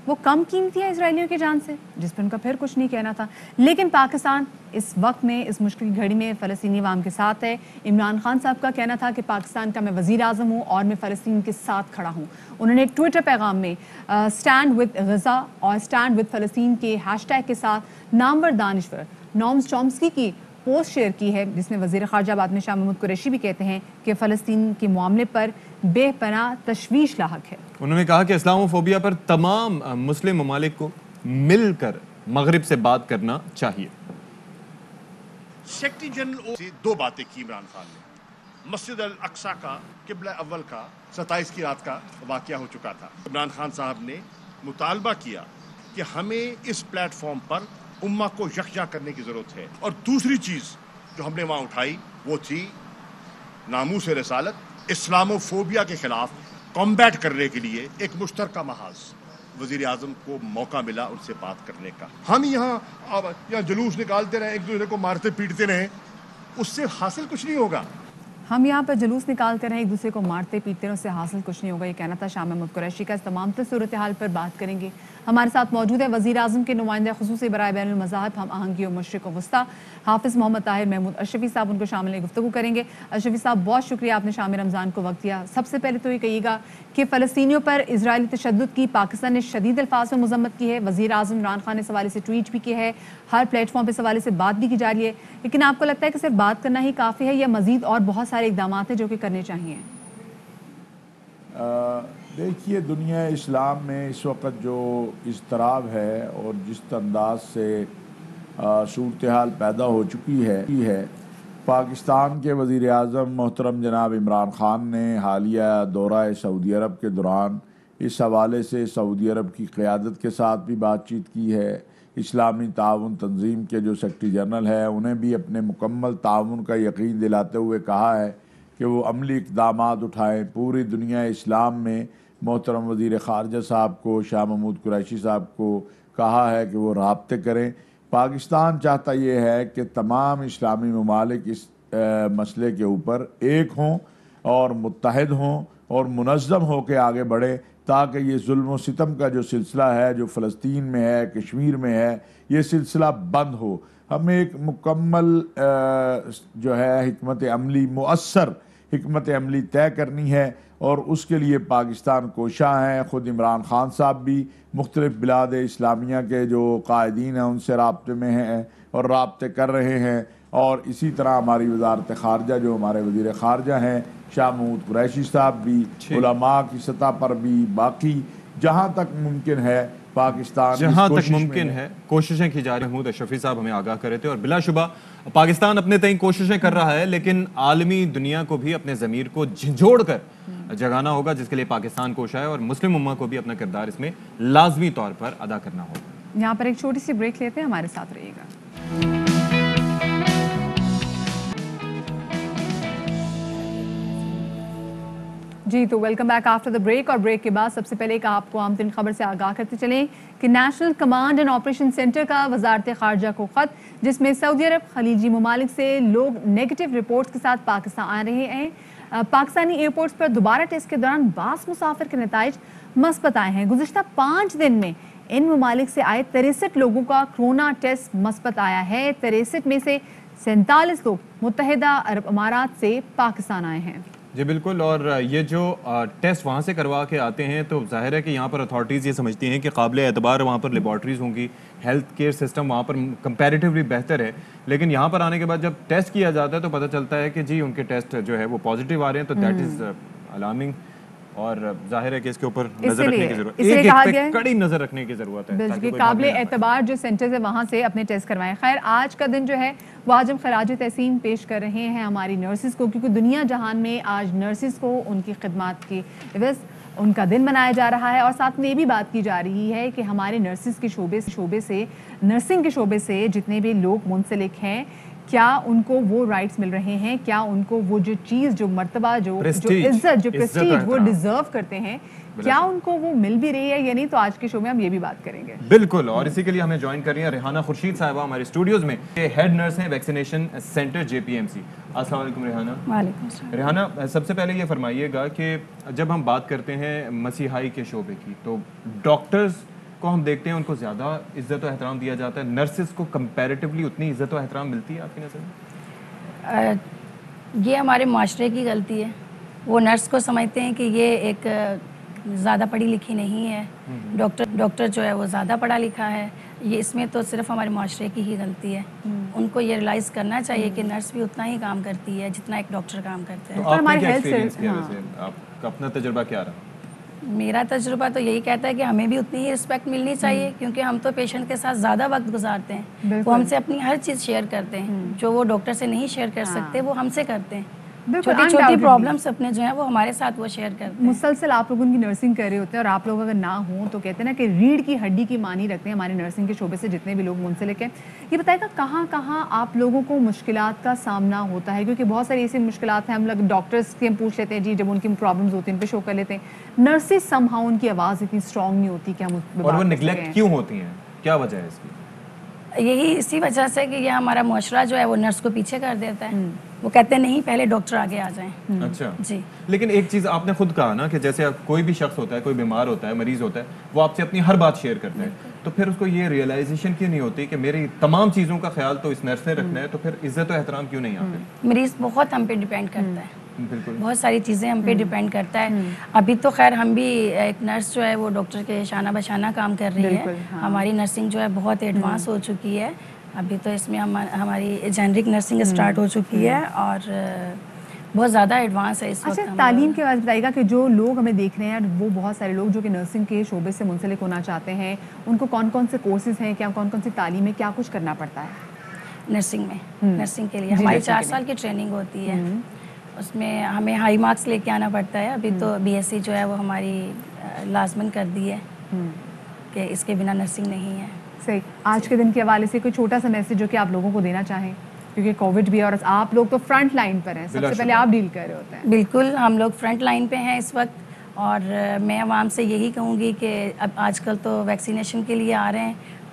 وہ کم قیمتی ہے اسرائیلیوں کی جان سے, جس پر ان کا پھر کچھ نہیں کہنا تھا. لیکن پاکستان اس وقت میں اس مشکل گھڑی میں فلسطینی عوام کے ساتھ ہے. عمران خان صاحب کا کہنا تھا کہ پاکستان کا میں وزیر اعظم ہوں اور میں فلسطین کے ساتھ کھڑا ہوں. انہوں نے ٹویٹر پیغام میں اسٹینڈ ود غزہ اور اسٹینڈ ود فلسطین کے ہیش ٹیگ کے ساتھ نامور دانشور نوم چومسکی کی پوسٹ شیئر کی ہے, جس میں وزیر خارجہ بعد میں شاہ محمود قریشی بھی کہتے ہیں کہ فلسطین کے معاملے پر بے پناہ تشویش لاحق ہے. انہوں نے کہا کہ اسلام و فوبیا پر تمام مسلم ممالک کو مل کر مغرب سے بات کرنا چاہیے. سیکرٹری جنرل سے دو باتیں کی عمران خان نے. مسجد الاقصی کا قبلہ اول کا 27 کی رات کا واقعہ ہو چکا تھا. عمران خان صاحب نے مطالبہ کیا کہ ہمیں اس پلیٹ فارم پر امہ کو یکجا کرنے کی ضرورت ہے. اور دوسری چیز جو ہم نے وہاں اٹھائی وہ تھی ناموس رسالت, اسلام و فوبیا کے خلاف کمبیٹ کرنے کے لیے ایک مشترکہ محاذ. وزیر اعظم کو موقع ملا ان سے بات کرنے کا. ہم یہاں جلوس نکالتے رہے, ایک دوسرے کو مارتے پیٹتے رہے, اس سے حاصل کچھ نہیں ہوگا. ہم یہاں پر جلوس نکالتے رہیں, ایک دوسرے کو مارتے پیٹتے رہیں, اس سے حاصل کچھ نہیں ہوگا. یہ کہنا تھا شاہ محمود قریشی کا. اس تمام تر صورتحال پر بات کریں گے. ہمارے ساتھ موجود ہے وزیر اعظم کے نمائندہ خصوصی برائے بین المذاہب ہم آہنگی و مشرق و وسطیٰ حافظ محمد طاہر محمود اشرفی صاحب. ان کو شامل گفتگو کریں گے. اشرفی صاحب بہت شکریہ, آپ نے شام رمضان کو وقت دیا. سب سے پہلے تو یہ کہیے گا کہ فلسطینیوں پر اسرائیلی تشدد کی پاکستان نے شدید الفاظ میں مذمت کی ہے. وزیر اعظم عمران خان نے اس حوالے سے ٹویٹ بھی کیا ہے, ہر پلیٹ فارم پہ اس حوالے سے بات بھی کی جا رہی ہے. لیکن آپ کو لگتا ہے کہ صرف بات کرنا ہی کافی ہے یا مزید اور بہت سارے اقدامات ہیں جو کہ کرنے چاہیے؟ دیکھیے, دنیا اسلام میں اس وقت جو اضطراب ہے اور جس انداز سے صورتحال پیدا ہو چکی ہے, پاکستان کے وزیر اعظم محترم جناب عمران خان نے حالیہ دورہ سعودی عرب کے دوران اس حوالے سے سعودی عرب کی قیادت کے ساتھ بھی بات چیت کی ہے. اسلامی تعاون تنظیم کے جو سیکرٹری جنرل ہے انہیں بھی اپنے مکمل تعاون کا یقین دلاتے ہوئے کہا ہے کہ وہ عملی اقدامات اٹھائیں. پوری دنیا اسلام میں محترم وزیر خارجہ صاحب کو, شاہ محمود قریشی صاحب کو کہا ہے کہ وہ رابطے کریں. پاکستان چاہتا یہ ہے کہ تمام اسلامی ممالک اس مسئلے کے اوپر ایک ہوں اور متحد ہوں اور منظم ہو کے آگے بڑھے، تاکہ یہ ظلم و ستم کا جو سلسلہ ہے جو فلسطین میں ہے، کشمیر میں ہے، یہ سلسلہ بند ہو۔ ہمیں ایک مکمل جو ہے حکمت عملی، مؤثر حکمت عملی طے کرنی ہے، اور اس کے لیے پاکستان کوشاں ہیں۔ خود عمران خان صاحب بھی مختلف بلاد اسلامیہ کے جو قائدین ہیں ان سے رابطے میں ہیں اور رابطے کر رہے ہیں، اور اسی طرح ہماری وزارت خارجہ جو ہمارے وزیر خارجہ ہیں شاہ محمود قریشی صاحب بھی، علماء کی سطح پر بھی، باقی جہاں تک ممکن ہے پاکستان جہاں تک ممکن ہے کوششیں کی جا رہی ہیں۔ محمود اشرفی صاحب ہمیں آگاہ کر رہے تھے، اور بلا شبہ پاکستان اپنے تئیں کوششیں کر رہا ہے، لیکن عالمی دنیا کو بھی اپنے ضمیر کو جھنجھوڑ کر جگانا ہوگا، جس کے لیے پاکستان کوشاں ہے، اور مسلم امہ کو بھی اپنا کردار اس میں لازمی طور پر ادا کرنا ہوگا۔ یہاں پر ایک چھوٹی سی بریک لیتے ہیں، ہمارے ساتھ رہیے گا۔ جی تو welcome back after the break, اور بریک کے بعد سب سے پہلے ایک آپ کو عام ترین خبر سے آگاہ کرتے چلیں کہ national command and operation centre کا وزارت خارجہ کو خط، جس میں سعودی عرب، خلیجی ممالک سے لوگ نیگیٹو رپورٹس کے ساتھ پاکستان آ رہے ہیں۔ پاکستانی ایئرپورٹس پر دوبارہ ٹیسٹ کے دوران 22 مسافر کے نتائج مثبت آئے ہیں۔ گزشتہ 5 دن میں ان ممالک سے آئے 63 لوگوں کا کرونا ٹیسٹ مثبت آیا ہے۔ 63 میں سے 47 لوگ متحدہ عرب امارات سے پاکستان آئے ہیں۔ جی بالکل، اور یہ جو ٹیسٹ وہاں سے کروا کے آتے ہیں تو ظاہر ہے کہ یہاں پر اتھارٹیز یہ سمجھتی ہیں کہ قابل اعتبار وہاں پر لیبارٹریز ہوں گی، ہیلتھ کیئر سسٹم وہاں پر کمپیریٹیولی بہتر ہے، لیکن یہاں پر آنے کے بعد جب ٹیسٹ کیا جاتا ہے تو پتہ چلتا ہے کہ جی ان کے ٹیسٹ جو ہے وہ پازیٹیو آ رہے ہیں، تو دیٹ از الارمنگ، اور ظاہر ہے کہ اس کے اوپر نظر رکھنے کی ضرورت ہے، ایک پہ کڑی نظر رکھنے کی ضرورت ہے، بالکل قابل اعتبار جو سینٹرز ہیں وہاں سے اپنے ٹیسٹ کروائیں۔ خیر آج کا دن جو ہے وہ آج ہم خراج تحسین پیش کر رہے ہیں ہماری نرسز کو، کیونکہ دنیا جہان میں آج نرسز کو ان کی خدمات کی عوض ان کا دن منایا جا رہا ہے، اور ساتھ میں یہ بھی بات کی جا رہی ہے کہ ہمارے نرسز کے شعبے سے نرسنگ کے شعبے سے جتنے بھی لوگ منسلک ہیں، کیا ان کو وہ رائٹس مل رہے ہیں، کیا ان کو وہ جو چیز، جو مرتبہ، جو عزت، جو پریسٹیج وہ ڈیزرو کرتے ہیں، کیا ان کو وہ مل بھی رہی ہے یا نہیں، تو آج کے شو میں ہم یہ بھی بات کریں گے۔ بالکل، اور اسی کے لیے ہمیں جوائن کر رہی ہیں ریحانہ خورشید صاحبہ ہمارے اسٹوڈیوز میں، ہیڈ نرس ہیں ویکسینیشن سینٹر JPMC۔ السلام علیکم ریحانہ۔ وعلیکم السلام۔ ریحانہ سب سے پہلے یہ فرمائیے گا کہ جب ہم بات کرتے ہیں مسیحائی کے شعبے کی، تو ڈاکٹرز کو ہم دیکھتے ہیں ان کو زیادہ عزت و احترام دیا جاتا ہے، نرسز کو کمپیریٹیولی اتنی عزت و احترام ملتی ہے آپ کی نظر میں؟ یہ ہمارے معاشرے کی غلطی ہے، وہ نرس کو سمجھتے ہیں کہ یہ ایک زیادہ پڑھی لکھی نہیں ہے، ڈاکٹر جو ہے وہ زیادہ پڑھا لکھا ہے، یہ اس میں تو صرف ہمارے معاشرے کی ہی غلطی ہے۔ ان کو یہ ریلائز کرنا چاہیے کہ نرس بھی اتنا ہی کام کرتی ہے جتنا ایک ڈاکٹر کام کرتا ہے۔ تو آپ کا کیا ایکسپیرینس کیا ویسے، آپ کا اپنا تجربہ کیا رہا؟ میرا تجربہ تو یہی کہتا ہے کہ ہمیں بھی اتنی ہی رسپیکٹ ملنی چاہیے، کیونکہ ہم تو پیشنٹ کے ساتھ زیادہ وقت گزارتے ہیں، وہ ہم سے اپنی ہر چیز شیئر کرتے ہیں، جو وہ ڈاکٹر سے نہیں شیئر کر سکتے وہ ہم سے کرتے ہیں، چھوٹی چھوٹی پرابلمس اپنے جو ہیں وہ ہمارے ساتھ وہ شیئر کرتے ہیں۔ مسلسل آپ لوگ ان کی نرسنگ کر رہے ہوتے ہیں، اور آپ لوگ اگر نہ ہوں تو کہتے ہیں نا کہ ریڑھ کی ہڈی کی مانی رکھتے ہیں ہمارے نرسنگ کے شعبے سے جتنے بھی لوگ منسلک ہیں۔ یہ بتائے گا کہاں کہاں آپ لوگوں کو مشکلات کا سامنا ہوتا ہے، کیونکہ بہت ساری ایسی مشکلات ہیں، ہم لوگ ڈاکٹرس سے ہم پوچھ لیتے ہیں جی جب ان کی پرابلمز ہوتی ہیں ان پہ شو کر لیتے ہیں، نرسز سم ہاؤ ان کی آواز اتنی اسٹرانگ نہیں ہوتی کہ ہم اس پہ، اور وہ نگلیکٹ کیوں ہوتی ہیں، کیا وجہ ہے اس کی؟ یہی اسی وجہ سے کہ یہ ہمارا معاشرہ جو ہے وہ نرس کو پیچھے کر دیتا ہے، وہ کہتے ہیں نہیں پہلے ڈاکٹر آگے آ جائیں۔ اچھا جی، لیکن ایک چیز آپ نے خود کہا نا کہ جیسے کوئی بھی شخص ہوتا ہے، کوئی بیمار ہوتا ہے، مریض ہوتا ہے، وہ آپ سے اپنی ہر بات شیئر کرتا ہے، تو پھر اس کو یہ ریئلائزیشن کیوں نہیں ہوتی کہ میری تمام چیزوں کا خیال تو اس نرس نے رکھنا ہے، تو پھر عزت و احترام کیوں نہیں آتے؟ مریض بہت ہم پہ ڈیپینڈ کرتا ہے، بالکل بہت ساری چیزیں ہم پہ ڈیپینڈ کرتا ہے۔ ابھی تو خیر ہم بھی ایک نرس جو ہے وہ ڈاکٹر کے شانہ بشانہ کام کر رہی ہے، ہماری نرسنگ جو ہے بہت ایڈوانس ہو چکی ہے، ابھی تو اس میں ہماری جنرک نرسنگ اسٹارٹ ہو چکی ہے اور بہت زیادہ ایڈوانس ہے اس وقت۔ اچھا تعلیم کے بعد بتائیے گا کہ جو لوگ ہمیں دیکھ رہے ہیں، وہ بہت سارے لوگ جو کہ نرسنگ کے شعبے سے منسلک ہونا چاہتے ہیں، ان کو کون کون سے کورسز ہیں، کیا کون کون سی تعلیم ہے، کیا کچھ کرنا پڑتا ہے نرسنگ میں؟ نرسنگ کے لیے ہماری 4 سال کی ٹریننگ ہوتی ہے، اس میں ہمیں ہائی مارکس لے کے آنا پڑتا ہے۔ ابھی تو BSc جو ہے وہ ہماری لازمن کر دی ہے کہ اس کے بنا نرسنگ نہیں ہے۔ صحیح، آج کے دن کے حوالے سے کوئی چھوٹا سا میسج جو کہ آپ لوگوں کو دینا چاہیں، کیونکہ کووڈ بھی اور آپ لوگ تو فرنٹ لائن پر ہیں، سب سے پہلے آپ ڈیل کر رہے ہوتے ہیں۔ بالکل، ہم لوگ فرنٹ لائن پہ ہیں اس وقت، اور میں عوام سے یہی کہوں گی کہ اب آج کل تو ویکسینیشن کے لیے آ رہے ہیں،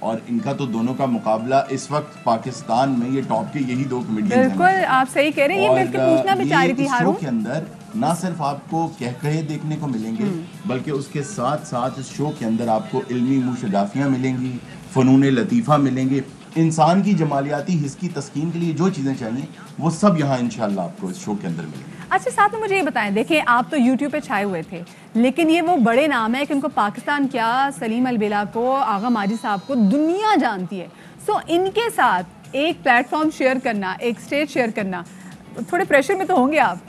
اور ان کا تو دونوں کا مقابلہ اس وقت پاکستان میں یہ ٹاپ کے یہی 2 کمیڈینز ہیں. بالکل آپ صحیح کہہ رہے ہیں. یہ بلکہ پوچھنا بھی چاہ رہی تھی ہارون, شو کے اندر نہ صرف آپ کو کہکہے دیکھنے کو ملیں گے بلکہ اس کے ساتھ ساتھ اس شو کے اندر آپ کو علمی موشگافیاں ملیں گی, فنون لطیفہ ملیں گے. انسان کی جمالیاتی حس کی تسکین کے لیے جو چیزیں چاہیے وہ سب یہاں انشاءاللہ آپ کو اس شو کے اندر ملیں گی. اچھا ساتھ میں مجھے یہ بتائیں, دیکھیں آپ تو یوٹیوب پہ چھائے ہوئے تھے, لیکن یہ وہ بڑے نام ہے کہ ان کو پاکستان کیا, سلیم البیلا کو, آغا ماجد صاحب کو دنیا جانتی ہے. سو ان کے ساتھ ایک پلیٹ فارم شیئر کرنا, ایک اسٹیج شیئر کرنا, تھوڑے پریشر میں تو ہوں گے آپ؟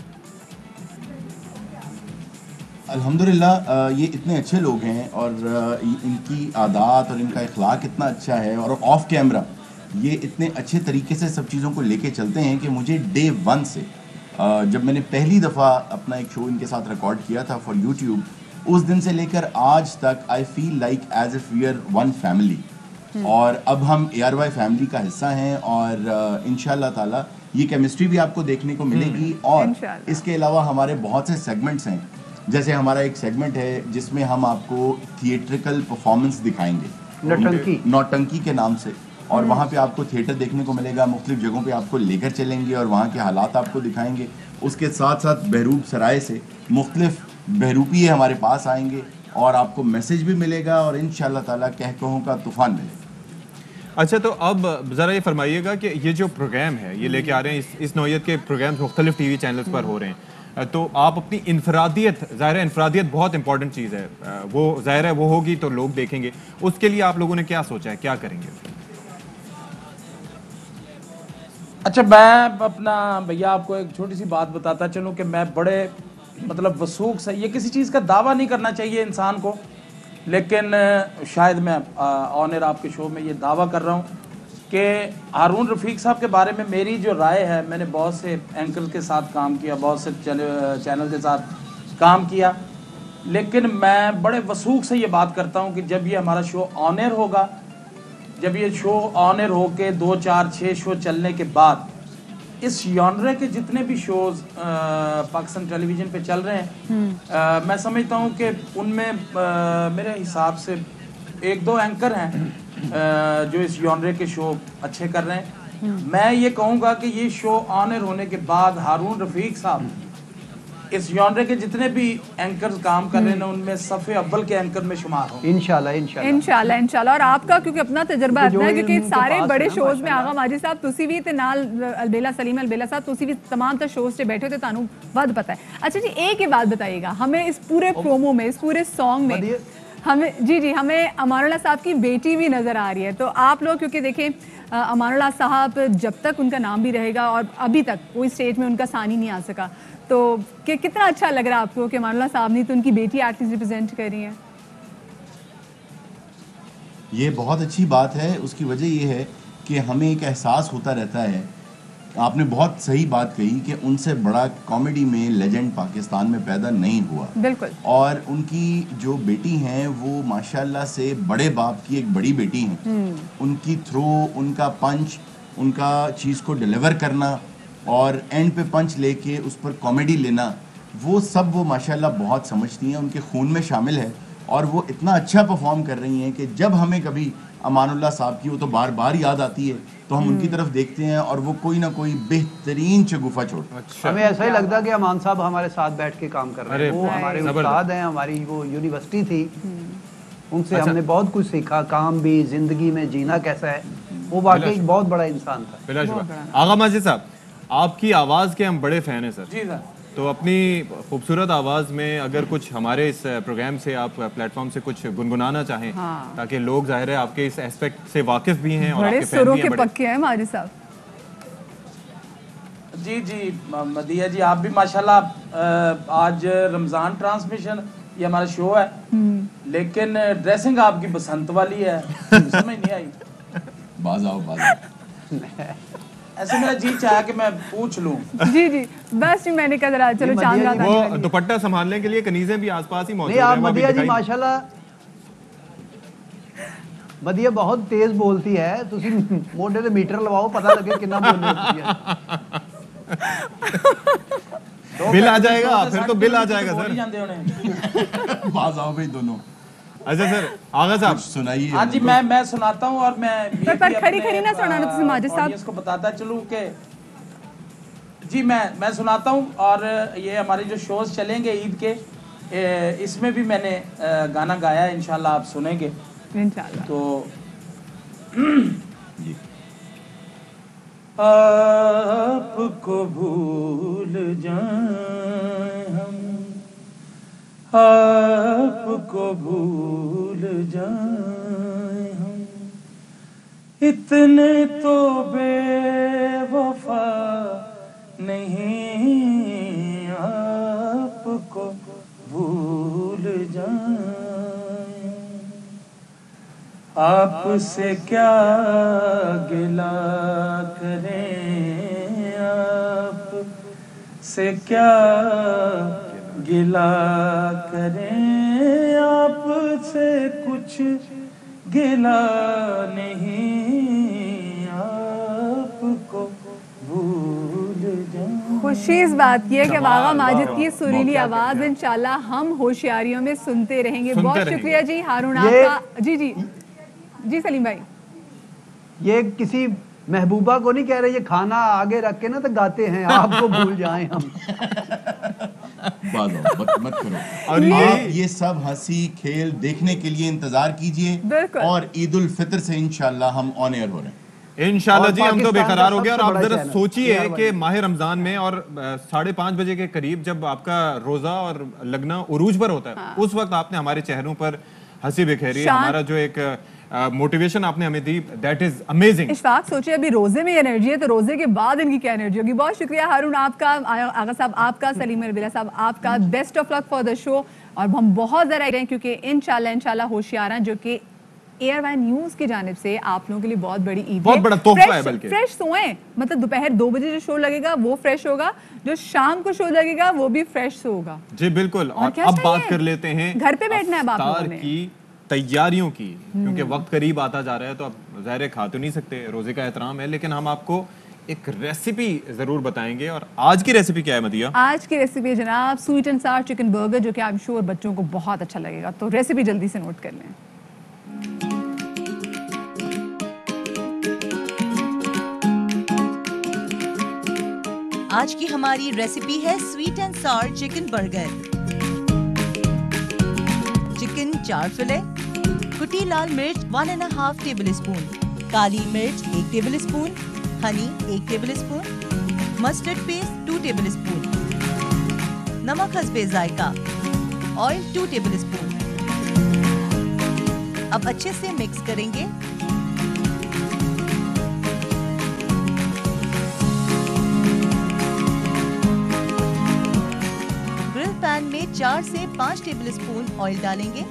الحمدللہ یہ اتنے اچھے لوگ ہیں اور ان کی عادات اور ان کا اخلاق اتنا اچھا ہے اور آف کیمرہ یہ اتنے اچھے طریقے سے سب چیزوں کو لے کے چلتے ہیں کہ مجھے ڈے 1 سے جب میں نے پہلی دفعہ اپنا ایک شو ان کے ساتھ ریکارڈ کیا تھا فار یوٹیوب, اس دن سے لے کر آج تک I feel like as if we are one family. اور اب ہم ARY فیملی کا حصہ ہیں اور انشاءاللہ تعالیٰ یہ کیمسٹری بھی آپ کو دیکھنے کو ملے گی. اور اس کے علاوہ ہمارے بہت سے سیگمنٹس ہیں, جیسے ہمارا ایک سیگمنٹ ہے جس میں ہم آپ کو تھیٹریکل پرفارمنس دکھائیں گے نوٹنکی کے نام سے, اور وہاں پہ آپ کو تھیٹر دیکھنے کو ملے گا, مختلف جگہوں پہ آپ کو لے کر چلیں گے اور وہاں کے حالات آپ کو دکھائیں گے. اس کے ساتھ ساتھ بہروپ سرائے سے مختلف بہروپی ہمارے پاس آئیں گے اور آپ کو میسج بھی ملے گا اور انشاءاللہ تعالیٰ کہکہوں کا طوفان ملے گا. اچھا تو اب ذرا یہ فرمائیے گا کہ یہ جو پروگرام ہے یہ لے کے آ رہے ہیں, اس نوعیت کے پروگرامز مختلف ٹی وی چینلز پر ہو رہے ہیں, تو آپ اپنی انفرادیت, ظاہر ہے انفرادیت بہت امپورٹنٹ چیز ہے, وہ ظاہر ہے وہ ہوگی تو لوگ دیکھیں گے, اس کے لیے آپ لوگوں نے کیا سوچا ہے, کیا کریں گے؟ اچھا میں اپنا بھیا آپ کو ایک چھوٹی سی بات بتاتا چلوں کہ میں بڑے مطلب وثوق سے, یہ کسی چیز کا دعویٰ نہیں کرنا چاہیے انسان کو, لیکن شاید میں آن ایئر آپ کے شو میں یہ دعویٰ کر رہا ہوں کہ ہارون رفیق صاحب کے بارے میں میری جو رائے ہے, میں نے بہت سے اینکر کے ساتھ کام کیا, بہت سے چینل کے ساتھ کام کیا, لیکن میں بڑے وثوق سے یہ بات کرتا ہوں کہ جب یہ ہمارا شو آن ایئر ہوگا, جب یہ شو آن ایئر ہو کے 2 4 6 شو چلنے کے بعد اس ژانرے کے جتنے بھی شوز پاکستان ٹیلی ویژن پہ چل رہے ہیں, میں سمجھتا ہوں کہ ان میں میرے حساب سے 1-2 اینکر ہیں جو اس ژانرے کے شو اچھے کر رہے ہیں. میں یہ کہوں گا کہ یہ شو آن ایئر ہونے کے بعد ہارون رفیق صاحب اس ژانرے کے جتنے بھی اینکرز کام کر رہے ہیں ان میں صف اول کے اینکر میں شمار ہوں انشاءاللہ. اور آپ کا کیونکہ اپنا تجربہ اتنا ہے, کیونکہ سارے بڑے شوز میں آغا ماجد صاحب تسی بھی تے نال البیلا سلیم البیلا صاحب تسی بھی تمام تر شوز سے بیٹھے ہوتے, تانوں ود پتہ ہے. اچھا جی ایک ہی بات بتائیے گا ہمیں, اس پورے پرومو میں, اس پورے سانگ میں ہمیں جی ہمیں امان اللہ صاحب کی بیٹی بھی نظر آ رہی ہے, تو آپ لوگ کیونکہ دیکھیں امان اللہ صاحب جب تک ان کا نام بھی رہے گا اور ابھی تک کوئی اسٹیج میں ان کا ثانی نہیں آ سکا, تو کہ کتنا اچھا لگ رہا ہے آپ کو کہ امان اللہ صاحب نے تو ان کی بیٹی ایٹ لیسٹ ریپرزینٹ کر رہی ہیں؟ یہ بہت اچھی بات ہے. اس کی وجہ یہ ہے کہ ہمیں ایک احساس ہوتا رہتا ہے, آپ نے بہت صحیح بات کہی کہ ان سے بڑا کامیڈی میں لیجنڈ پاکستان میں پیدا نہیں ہوا. بالکل. اور ان کی جو بیٹی ہیں وہ ماشاءاللہ سے بڑے باپ کی ایک بڑی بیٹی ہیں. ان کی تھرو, ان کا پنچ, ان کا چیز کو ڈیلیور کرنا اور اینڈ پہ پنچ لے کے اس پر کامیڈی لینا, وہ سب وہ ماشاءاللہ بہت سمجھتی ہیں, ان کے خون میں شامل ہے. اور وہ اتنا اچھا پرفارم کر رہی ہیں کہ جب ہمیں کبھی امان اللہ صاحب کی وہ تو بار بار یاد آتی ہے تو ہم ان کی طرف دیکھتے ہیں اور وہ کوئی نہ کوئی بہترین شگوفہ چھوڑتے ہیں. ہمیں ایسا ہی لگتا ہے کہ امان صاحب ہمارے ساتھ بیٹھ کے کام کر رہے ہیں. وہ ہمارے استاد ہیں, ہماری وہ یونیورسٹی تھی, ان سے ہم نے بہت کچھ سیکھا, کام بھی, زندگی میں جینا کیسا ہے. وہ واقعی ایک بہت بڑا انسان تھا. آغا ماجد صاحب آپ کی آواز کے ہم بڑے فین ہیں سر. جی سر. تو اپنی خوبصورت آواز میں اگر کچھ ہمارے اس پروگرام سے, آپ پلیٹ فارم سے کچھ گنگنانا چاہیں تاکہ لوگ ظاہر ہے آپ کے اس ایسپیکٹ سے واقف بھی ہیں اور آپ کے فین بھی ہیں. بڑے پکے ہیں ماجد صاحب. جی مدیہ جی آپ بھی ماشاءاللہ, آج رمضان ٹرانسمیشن یہ ہمارا شو ہے, لیکن ڈریسنگ آپ کی بسنت والی ہے, سمجھ نہیں آئی. باز آؤ ایسے میرا جی چاہا کہ میں پوچھ لوں. جی بس میں نے کہا ذرا چلو چاند رات وہ دوپٹہ سنبھالنے کے لیے کنیزیں بھی آس پاس ہی موجود ہیں. نہیں آپ مدیہ جی ماشاءاللہ مدیہ بہت تیز بولتی ہے, تسی موڈے تے میٹر لواؤ پتہ لگے کتنا بولتی ہے. بل آ جائے گا, پھر تو بل آ جائے گا سر. باز آؤ بھائی دونوں. اچھا سر آغا صاحب سنائیے. ہاں جی میں سناتا ہوں اور میں پر کھری کھری نہ سنانا تسی ماجد صاحب آڈینس کو بتاتا چلوں کہ جی میں سناتا ہوں. اور یہ ہمارے جو شوز چلیں گے عید کے اس میں بھی میں نے گانا گایا ہے, انشاءاللہ آپ سنیں گے انشاءاللہ. تو آپ کو بھول جائیں ہم, آپ کو بھول جائیں ہم, اتنے تو بے وفا نہیں, آپ کو بھول جائیں, آپ سے کیا گلہ کریں, آپ سے کیا گلہ کریں, آپ سے کچھ گلہ نہیں, آپ کو بھول جائیں. خوشی اس بات کی ہے کہ آغا ماجد کی سریلی آواز انشاءاللہ ہم ہوشیاریوں میں سنتے رہیں گے. بہت شکریہ جی ہارون آپ کا. جی سلیم بھائی, یہ کسی محبوبہ کو نہیں کہہ رہے, یہ کھانا آگے رکھ کے نا تو گاتے ہیں آپ کو بھول جائیں ہم. مت کرو. اور یہ سب ہنسی کھیل دیکھنے کے لیے انتظار کیجئے, اور عید الفطر سے انشاءاللہ ہم آن ایئر ہو رہے ہیں انشاءاللہ. جی ہم تو بے قرار ہو گیا. اور آپ ذرا سوچئے کہ ماہ رمضان میں اور 5:30 بجے کے قریب جب آپ کا روزہ اور لگنا عروج پر ہوتا ہے, اس وقت آپ نے ہمارے چہروں پر ہنسی بکھیری, ہمارا جو ایک موٹیویشن آپ نے ہمیں دی, دیٹ از امیزنگ. اشفاق سوچے ابھی روزے میں انرجی ہے تو روزے کے بعد ان کی کیا انرجی ہوگی. بہت شکریہ ہارون آپ کا, آغا صاحب آپ کا, سلیم البلا صاحب آپ کا. Best of luck for the show. اور ہم بہت ذرا رہے ہیں کیونکہ انشاءاللہ ہوشیاراں جو کہ ایئر وائی نیوز کی جانب سے آپ لوگوں کے لیے بہت بڑی عید ہے, بہت بڑا تحفہ ہے. بلکہ فریش سوئیں, مطلب دوپہر 2 بجے جو شو لگے گا وہ فریش ہوگا, جو شام کو شو لگے گا وہ بھی فریش ہوگا. جی بالکل. اور اب بات کر لیتے ہیں گھر پہ بیٹھنا ہے آپ لوگوں نے کی تیاریوں کی, کیونکہ وقت قریب آتا جا رہا ہے تو اب ظاہر کھا تو نہیں سکتے, روزے کا احترام ہے, لیکن ہم آپ کو ایک ریسیپی ضرور بتائیں گے. اور آج کی ریسیپی کیا ہے مدیہ؟ آج کی ریسیپی جناب sweet and sour chicken burger, جو کہ آپ شور بچوں کو بہت اچھا لگے گا. تو ریسیپی جلدی سے نوٹ کر لیں. آج کی ہماری ریسیپی ہے sweet and sour chicken burger. Chicken 4 fillet, کٹی لال مرچ 1.5 ٹیبل اسپون, کالی مرچ 1 tablespoon, honey 1 tablespoon, mustard paste 2 tablespoon, نمک حسب ذائقہ, آئل 2 ٹیبل اسپون. اب اچھے سے مکس کریں گے. گرل پین میں 4 سے 5 ٹیبل اسپون آئل ڈالیں گے.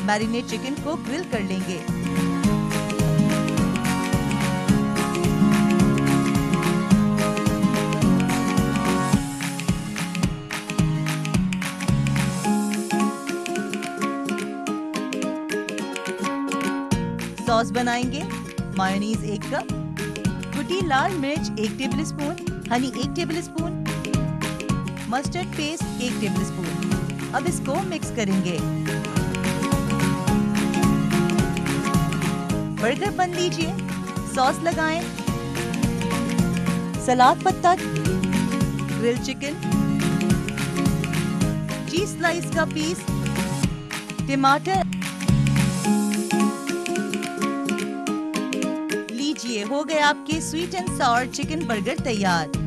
میرینیٹ چکن کو گرل کر لیں گے. سوس بنائیں گے. مایونیز 1 کپ, کٹی لال مرچ 1 tablespoon, honey 1 tablespoon, mustard paste 1 table spoon. اب اس کو مکس کریں گے. برگر بن لیجئے. سوس لگائیں. سلاد پتا, گرل چکن, چیز سلائس کا پیس, ٹماٹر. لیجئے ہو گئے آپ کے sweet and sour chicken burger تیار.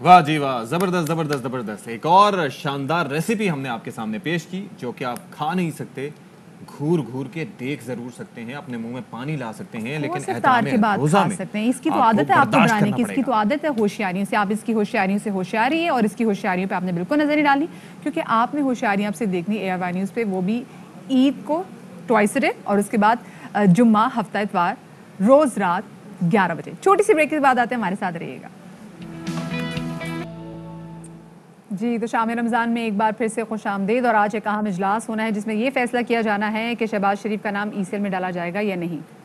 واہ جی واہ, زبردست زبردست زبردست. ایک اور شاندار ریسیپی ہم نے آپ کے سامنے پیش کی, جو کہ آپ کھا نہیں سکتے, گھور گھور کے دیکھ ضرور سکتے ہیں, اپنے منہ میں پانی لا سکتے ہیں, لیکن افطار کے بعد کھا سکتے ہیں. اس کی تو عادت ہے آپ کو بنانے کی, اس کی تو عادت ہے ہوشیاریوں سے. آپ اس کی ہوشیاریوں سے ہوشیاری ہے, اور اس کی ہوشیاریوں پہ آپ نے بالکل نظر نہیں ڈالنی, کیونکہ آپ نے ہوشیاریاں آپ سے دیکھنی ایئر وائی نیوز پہ, وہ بھی عید کو ٹوائس ڈے, اور اس کے بعد جمعہ ہفتہ اتوار روز رات 11 بجے. چھوٹی سی بریک کے بعد آتے ہیں, ہمارے ساتھ رہیے گا. جی تو شام رمضان میں ایک بار پھر سے خوش آمدید. اور آج ایک اہم اجلاس ہونا ہے جس میں یہ فیصلہ کیا جانا ہے کہ شہباز شریف کا نام ای سی ایل میں ڈالا جائے گا یا نہیں.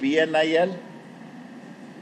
PNIL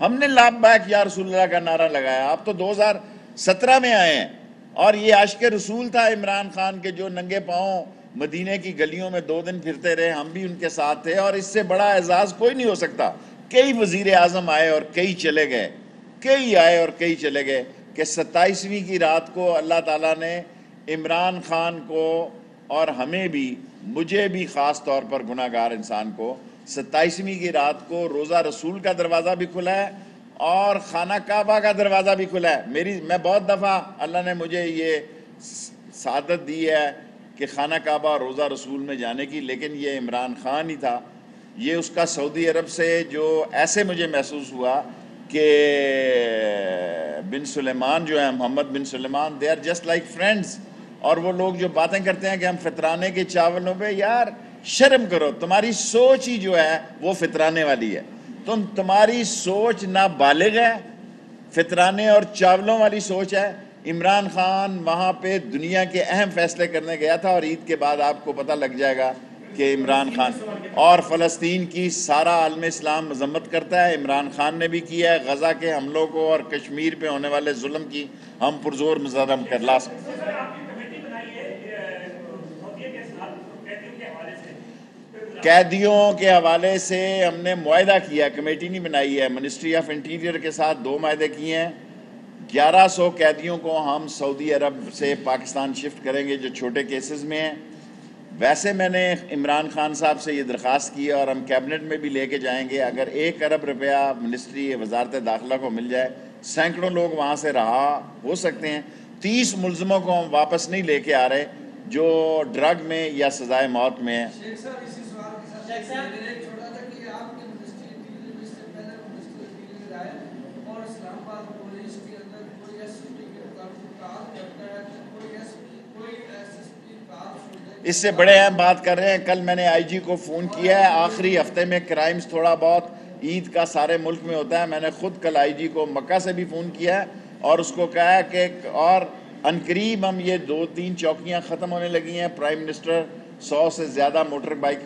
ہم نے لبیک یا رسول اللہ کا نعرہ لگایا. آپ تو 2017 میں آئے ہیں اور یہ عاشق رسول تھا عمران خان کے جو ننگے پاؤں مدینے کی گلیوں میں 2 دن پھرتے رہے. ہم بھی ان کے ساتھ تھے اور اس سے بڑا اعزاز کوئی نہیں ہو سکتا. کئی وزیر اعظم آئے اور کئی چلے گئے, کئی آئے اور کئی چلے گئے, کہ 27ویں کی رات کو اللہ تعالیٰ نے عمران خان کو اور ہمیں بھی, مجھے بھی خاص طور پر گناہ گار انسان کو, 27ویں کی رات کو روزہ رسول کا دروازہ بھی کھلا ہے اور خانہ کعبہ کا دروازہ بھی کھلا ہے. میں بہت دفعہ اللہ نے مجھے یہ سعادت دی ہے کہ خانہ کعبہ اور روزہ رسول میں جانے کی, لیکن یہ عمران خان ہی تھا. یہ اس کا سعودی عرب سے جو ایسے مجھے محسوس ہوا کہ بن سلیمان جو ہیں, محمد بن سلیمان, they are just like friends. اور وہ لوگ جو باتیں کرتے ہیں کہ ہم فطرانے کے چاولوں پہ, یار شرم کرو, تمہاری سوچ ہی جو ہے وہ فطرانے والی ہے. تمہاری سوچ نابالغ ہے, فطرانے اور چاولوں والی سوچ ہے. عمران خان وہاں پہ دنیا کے اہم فیصلے کرنے گیا تھا اور عید کے بعد آپ کو پتہ لگ جائے گا کہ عمران خان اور فلسطین کی سارا عالم اسلام مذمت کرتا ہے. عمران خان نے بھی کیا ہے. غزہ کے حملوں کو اور کشمیر پہ ہونے والے ظلم کی ہم پرزور مذمت کر لا سکتے ہیں. قیدیوں کے حوالے سے ہم نے معاہدہ کیا, کمیٹی نہیں بنائی ہے. منسٹری آف انٹیریئر کے ساتھ 2 معاہدے کیے ہیں. 1100 قیدیوں کو ہم سعودی عرب سے پاکستان شفٹ کریں گے جو چھوٹے کیسز میں ہیں. ویسے میں نے عمران خان صاحب سے یہ درخواست کی اور ہم کیبنٹ میں بھی لے کے جائیں گے, اگر 1 ارب روپیہ منسٹری وزارت داخلہ کو مل جائے, سینکڑوں لوگ وہاں سے رہا ہو سکتے ہیں. 30 ملزموں کو ہم واپس نہیں لے کے آ رہے جو ڈرگ میں یا سزائے موت میں ہیں. اس سے بڑے اہم بات کر رہے ہیں. کل میں نے آئی جی کو فون کیا ہے. آخری ہفتے میں کرائمز تھوڑا بہت عید کا سارے ملک میں ہوتا ہے. میں نے خود کل آئی جی کو مکہ سے بھی فون کیا ہے اور اس کو کہا ہے کہ اور عنقریب ہم یہ 2-3 چوکیاں ختم ہونے لگی ہیں. پرائم منسٹر 100 سے زیادہ موٹر بائک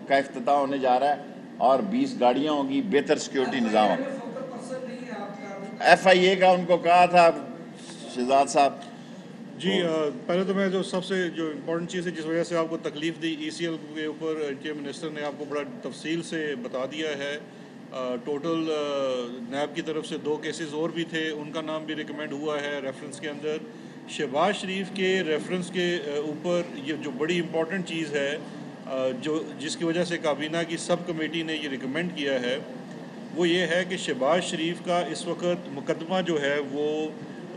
کا افتتاح ہونے جا رہا ہے اور 20 گاڑیاں ہوں گی. بہتر سیکیورٹی نظام ہوگا. ایف آئی اے کا ان کو کہا تھا شہزاد صاحب. جی پہلے تو میں جو سب سے جو امپورٹنٹ چیز ہے جس وجہ سے آپ کو تکلیف دی, ای سی ایل کے اوپر انٹیریئر منسٹر نے آپ کو بڑا تفصیل سے بتا دیا ہے. ٹوٹل نیب کی طرف سے 2 کیسز اور بھی تھے, ان کا نام بھی ریکمینڈ ہوا ہے ریفرنس کے اندر. شہباز شریف کے ریفرنس کے اوپر یہ جو بڑی امپورٹنٹ چیز ہے جس کی وجہ سے کابینہ کی سب کمیٹی نے یہ ریکمینڈ کیا ہے وہ یہ ہے کہ شہباز شریف کا اس وقت مقدمہ جو ہے وہ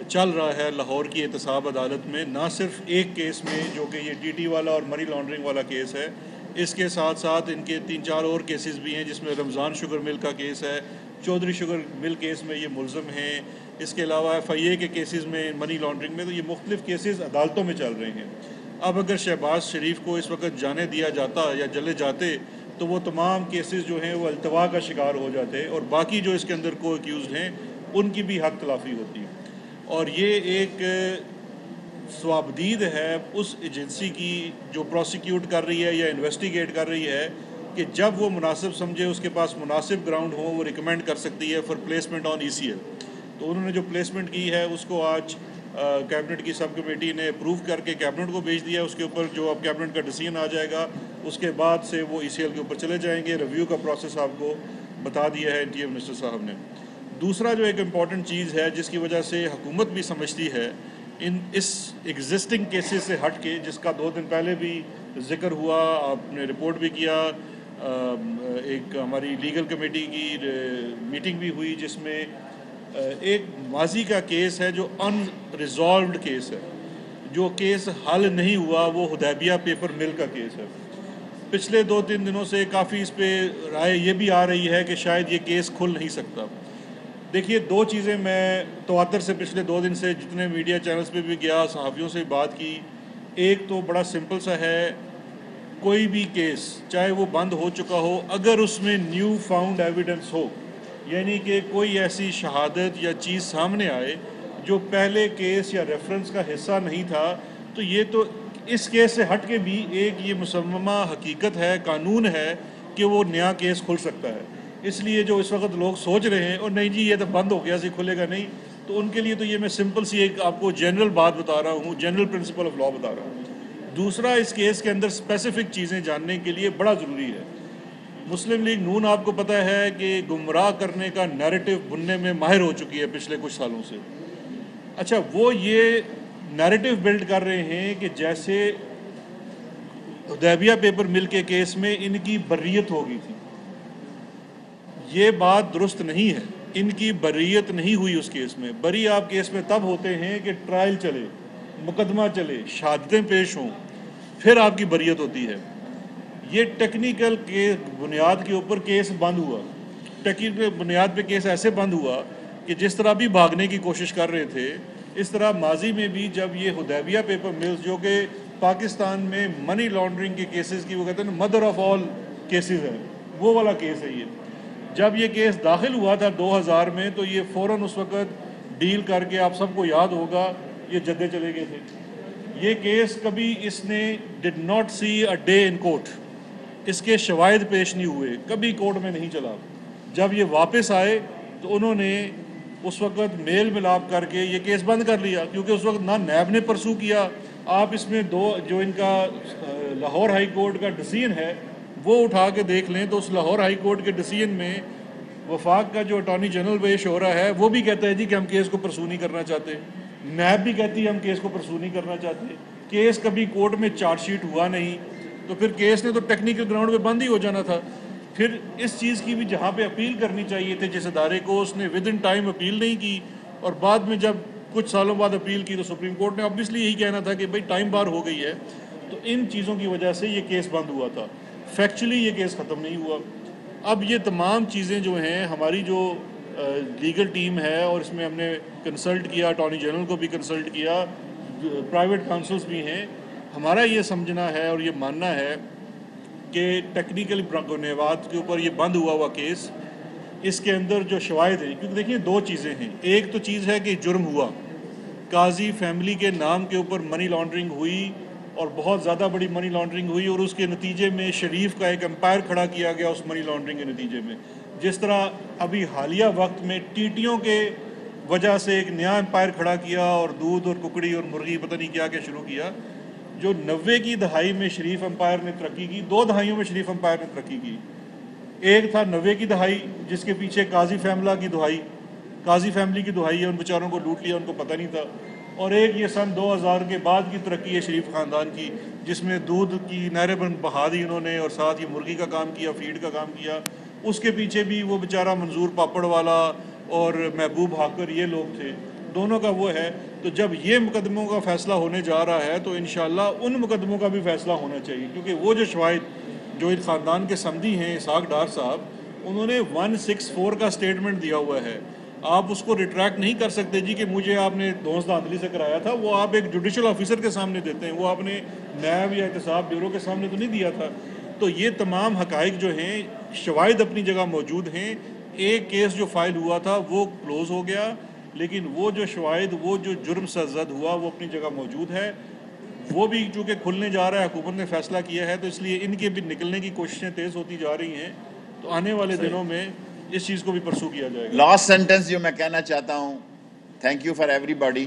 چل رہا ہے لاہور کی احتساب عدالت میں. نہ صرف ایک کیس میں جو کہ یہ ٹی ٹی والا اور منی لانڈرنگ والا کیس ہے, اس کے ساتھ ساتھ ان کے 3-4 اور کیسز بھی ہیں جس میں رمضان شوگر مل کا کیس ہے, چودھری شوگر مل کیس میں یہ ملزم ہیں, اس کے علاوہ ایف آئی اے کے کیسز میں منی لانڈرنگ میں. تو یہ مختلف کیسز عدالتوں میں چل رہے ہیں. اب اگر شہباز شریف کو اس وقت جانے دیا جاتا یا جلے جاتے تو وہ تمام کیسز جو ہیں وہ التوا کا شکار ہو جاتے اور باقی جو اس کے اندر کو ایکیوزڈ ہیں ان کی بھی حق تلافی ہوتی ہے. اور یہ ایک ثوابدید ہے اس ایجنسی کی جو پروسیکیوٹ کر رہی ہے یا انویسٹیگیٹ کر رہی ہے کہ جب وہ مناسب سمجھے, اس کے پاس مناسب گراؤنڈ ہو, وہ ریکمینڈ کر سکتی ہے for placement on E C L. تو انہوں نے جو پلیسمنٹ کی ہے اس کو آج کیبنٹ کی سب کمیٹی نے اپروو کر کے کیبنٹ کو بھیج دیا. اس کے اوپر جو اب کیبنٹ کا ڈیسیژن آ جائے گا اس کے بعد سے وہ ای سی ایل کے اوپر چلے جائیں گے. ریویو کا پروسیس آپ کو بتا دیا ہے انٹیریئر منسٹر صاحب نے. دوسرا جو ایک امپورٹنٹ چیز ہے جس کی وجہ سے حکومت بھی سمجھتی ہے اس ایگزسٹنگ کیسز سے ہٹ کے, جس کا 2 دن پہلے بھی ذکر ہوا, آپ نے رپورٹ بھی کیا, ایک ہماری لیگل کمیٹی کی میٹنگ بھی ہوئی جس میں ایک ماضی کا کیس ہے جو ان ریزالوڈ کیس ہے, جو کیس حل نہیں ہوا, وہ حدیبیہ پیپر مل کا کیس ہے. پچھلے 2-3 دنوں سے کافی اس پہ رائے یہ بھی آ رہی ہے کہ شاید یہ کیس کھل نہیں سکتا. دیکھیے 2 چیزیں میں تواتر سے پچھلے 2 دن سے جتنے میڈیا چینلز پہ بھی گیا, صحافیوں سے بات کی. ایک تو بڑا سمپل سا ہے, کوئی بھی کیس چاہے وہ بند ہو چکا ہو, اگر اس میں نیو فاؤنڈ ایویڈنس ہو, یعنی کہ کوئی ایسی شہادت یا چیز سامنے آئے جو پہلے کیس یا ریفرنس کا حصہ نہیں تھا, تو یہ تو اس کیس سے ہٹ کے بھی ایک یہ مسممہ حقیقت ہے, قانون ہے کہ وہ نیا کیس کھل سکتا ہے. اس لیے جو اس وقت لوگ سوچ رہے ہیں اور نہیں جی یہ تو بند ہو گیا سی کھلے گا نہیں, تو ان کے لیے تو یہ میں سمپل سی ایک آپ کو جنرل بات بتا رہا ہوں, جنرل پرنسپل آف لا بتا رہا ہوں. دوسرا اس کیس کے اندر اسپیسیفک چیزیں جاننے کے لیے بڑا ضروری ہے. مسلم لیگ نون آپ کو پتہ ہے کہ گمراہ کرنے کا نیریٹو بننے میں ماہر ہو چکی ہے پچھلے کچھ سالوں سے. اچھا وہ یہ نیریٹو بلڈ کر رہے ہیں کہ جیسے حدیبیہ پیپر مل کے کیس میں ان کی بریت ہو گئی تھی. یہ بات درست نہیں ہے, ان کی بریت نہیں ہوئی اس کیس میں. بری آپ کیس میں تب ہوتے ہیں کہ ٹرائل چلے, مقدمہ چلے, شہادتیں پیش ہوں, پھر آپ کی بریت ہوتی ہے. یہ ٹیکنیکل کے بنیاد کے اوپر کیس بند ہوا, ٹیکنیکل بنیاد پہ کیس ایسے بند ہوا کہ جس طرح بھی بھاگنے کی کوشش کر رہے تھے اس طرح ماضی میں بھی جب یہ حدیبیہ پیپر ملز جو کہ پاکستان میں منی لانڈرنگ کے کیسز کی وہ کہتے ہیں مدر آف آل کیسز ہے, وہ والا کیس ہے یہ. جب یہ کیس داخل ہوا تھا 2000 میں تو یہ فوراً اس وقت ڈیل کر کے آپ سب کو یاد ہوگا یہ جدے چلے گئے تھے. یہ کیس کبھی اس نے did not see a day in court, اس کے شواہد پیش نہیں ہوئے, کبھی کورٹ میں نہیں چلا. جب یہ واپس آئے تو انہوں نے اس وقت میل ملاپ کر کے یہ کیس بند کر لیا, کیونکہ اس وقت نہ نیب نے پرسو کیا. آپ اس میں جو ان کا لاہور ہائی کورٹ کا ڈیسیژن ہے وہ اٹھا کے دیکھ لیں تو اس لاہور ہائی کورٹ کے ڈیسیژن میں وفاق کا جو اٹارنی جنرل پیش ہو رہا ہے وہ بھی کہتا ہے جی کہ ہم کیس کو پرسو نہیں کرنا چاہتے, نیب بھی کہتی ہے ہم کیس کو پرسو نہیں کرنا چاہتے. کیس کبھی کورٹ میں چارج شیٹ ہوا نہیں, تو پھر کیس نے تو ٹیکنیکل گراؤنڈ پہ بند ہی ہو جانا تھا. پھر اس چیز کی بھی جہاں پہ اپیل کرنی چاہیے تھے جس ادارے کو, اس نے ود ان ٹائم اپیل نہیں کی, اور بعد میں جب کچھ سالوں بعد اپیل کی تو سپریم کورٹ نے obviously یہی کہنا تھا کہ بھائی ٹائم بار ہو گئی ہے. تو ان چیزوں کی وجہ سے یہ کیس بند ہوا تھا, فیکچولی یہ کیس ختم نہیں ہوا. اب یہ تمام چیزیں جو ہیں ہماری جو لیگل ٹیم ہے, اور اس میں ہم نے کنسلٹ کیا, اٹارنی جنرل کو بھی کنسلٹ کیا, پرائیویٹ کاؤنسلز بھی ہیں, ہمارا یہ سمجھنا ہے اور یہ ماننا ہے کہ ٹیکنیکل بنیاد کے اوپر یہ بند ہوا کیس, اس کے اندر جو شواہد ہیں, کیونکہ دیکھیں دو چیزیں ہیں. ایک تو چیز ہے کہ جرم ہوا, قاضی فیملی کے نام کے اوپر منی لانڈرنگ ہوئی اور بہت زیادہ بڑی منی لانڈرنگ ہوئی, اور اس کے نتیجے میں شریف کا ایک امپائر کھڑا کیا گیا اس منی لانڈرنگ کے نتیجے میں. جس طرح ابھی حالیہ وقت میں ٹیٹیوں کے وجہ سے ایک نیا امپائر کھڑا کیا اور دودھ اور ککڑی اور مرغی پتہ نہیں کیا شروع کیا. جو 90 کی دہائی میں شریف امپائر نے ترقی کی, 2 دہائیوں میں شریف امپائر نے ترقی کی. ایک تھا 90 کی دہائی جس کے پیچھے قاضی فیملی کی دہائی ہے, ان بیچاروں کو لوٹ لیا, ان کو پتہ نہیں تھا. اور ایک یہ سن 2000 کے بعد کی ترقی ہے شریف خاندان کی, جس میں دودھ کی نہریں بہا دی انہوں نے, اور ساتھ یہ مرغی کا کام کیا, فیڈ کا کام کیا. اس کے پیچھے بھی وہ بیچارہ منظور پاپڑ والا اور محبوب ہاکر یہ لوگ تھے, دونوں کا وہ ہے. تو جب یہ مقدموں کا فیصلہ ہونے جا رہا ہے تو انشاءاللہ ان مقدموں کا بھی فیصلہ ہونا چاہیے, کیونکہ وہ جو شواہد جو اس خاندان کے سمدھی ہیں اسحاق ڈار صاحب, انہوں نے 164 کا سٹیٹمنٹ دیا ہوا ہے. آپ اس کو ریٹریکٹ نہیں کر سکتے جی کہ مجھے آپ نے دوست دھاندلی سے کرایا تھا. وہ آپ ایک جوڈیشل آفیسر کے سامنے دیتے ہیں, وہ آپ نے نیب یا احتساب بیورو کے سامنے تو نہیں دیا تھا. تو یہ تمام حقائق جو ہیں, شواہد اپنی جگہ موجود ہیں. ایک کیس جو فائل ہوا تھا وہ کلوز ہو گیا, لیکن وہ جو شواہد, وہ جو جرم سرزد ہوا وہ اپنی جگہ موجود ہے. وہ بھی چونکہ کھلنے جا رہا ہے, حکومت نے فیصلہ کیا ہے, تو اس لیے ان کے بھی نکلنے کی کوششیں تیز ہوتی جا رہی ہیں. تو آنے والے دنوں میں اس چیز کو بھی پرسو کیا جائے گا. لاسٹ سینٹنس جو میں کہنا چاہتا ہوں, thank you for every body,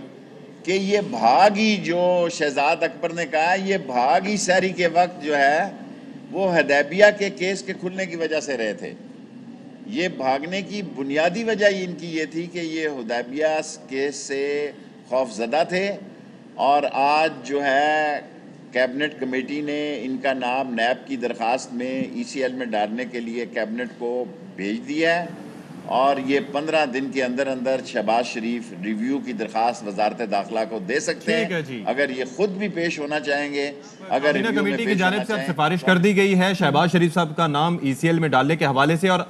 کہ یہ بھاگی جو شہزاد اکبر نے کہا, یہ بھاگی سحری کے وقت جو ہے وہ حدیبیہ کے کیس کے کھلنے کی وجہ سے رہے تھے. یہ بھاگنے کی بنیادی وجہ ان کی یہ تھی کہ یہ حدیبیہ کیس سے خوف زدہ تھے, اور آج جو ہے کیبنٹ کمیٹی نے ان کا نام نیب کی درخواست میں ECL میں ڈالنے کے لیے کیبنٹ کو بھیج دیا ہے, اور یہ 15 دن کے اندر اندر شہباز شریف ریویو کی درخواست وزارت داخلہ کو دے سکتے ہیں. اگر یہ خود بھی پیش ہونا چاہیں گے, اگر کمیٹی کی جانب سے اب سفارش کر دی گئی ہے شہباز شریف صاحب کا نام ECL میں ڈالنے کے حوالے سے, اور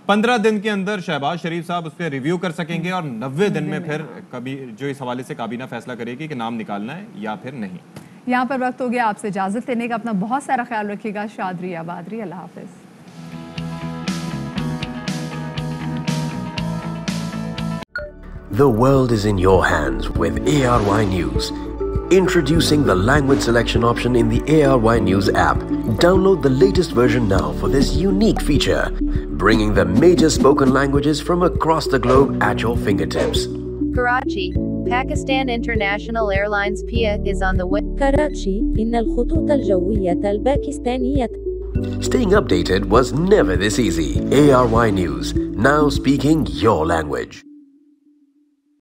15 دن کے اندر شہباز شریف صاحب اس پہ ریویو کر سکیں گے, اور 90 دن میں پھر کبھی جو اس حوالے سے کابینہ فیصلہ کرے گی کہ نام نکالنا ہے یا پھر نہیں. یہاں پر وقت ہو گیا آپ سے اجازت لینے کا. اپنا بہت سارا خیال رکھیے گا. شادری آبادری, اللہ حافظ. The world is in your hands with ARY News. Introducing the language selection option in the ARY News app. Download the latest version now for this unique feature. bringing the major spoken languages from across the globe at your fingertips. Karachi, Pakistan International Airlines PIA is on the way. كراتشي إن الخطوط الجوية الباكستانية. Staying updated was never this easy. ARY News, now speaking your language.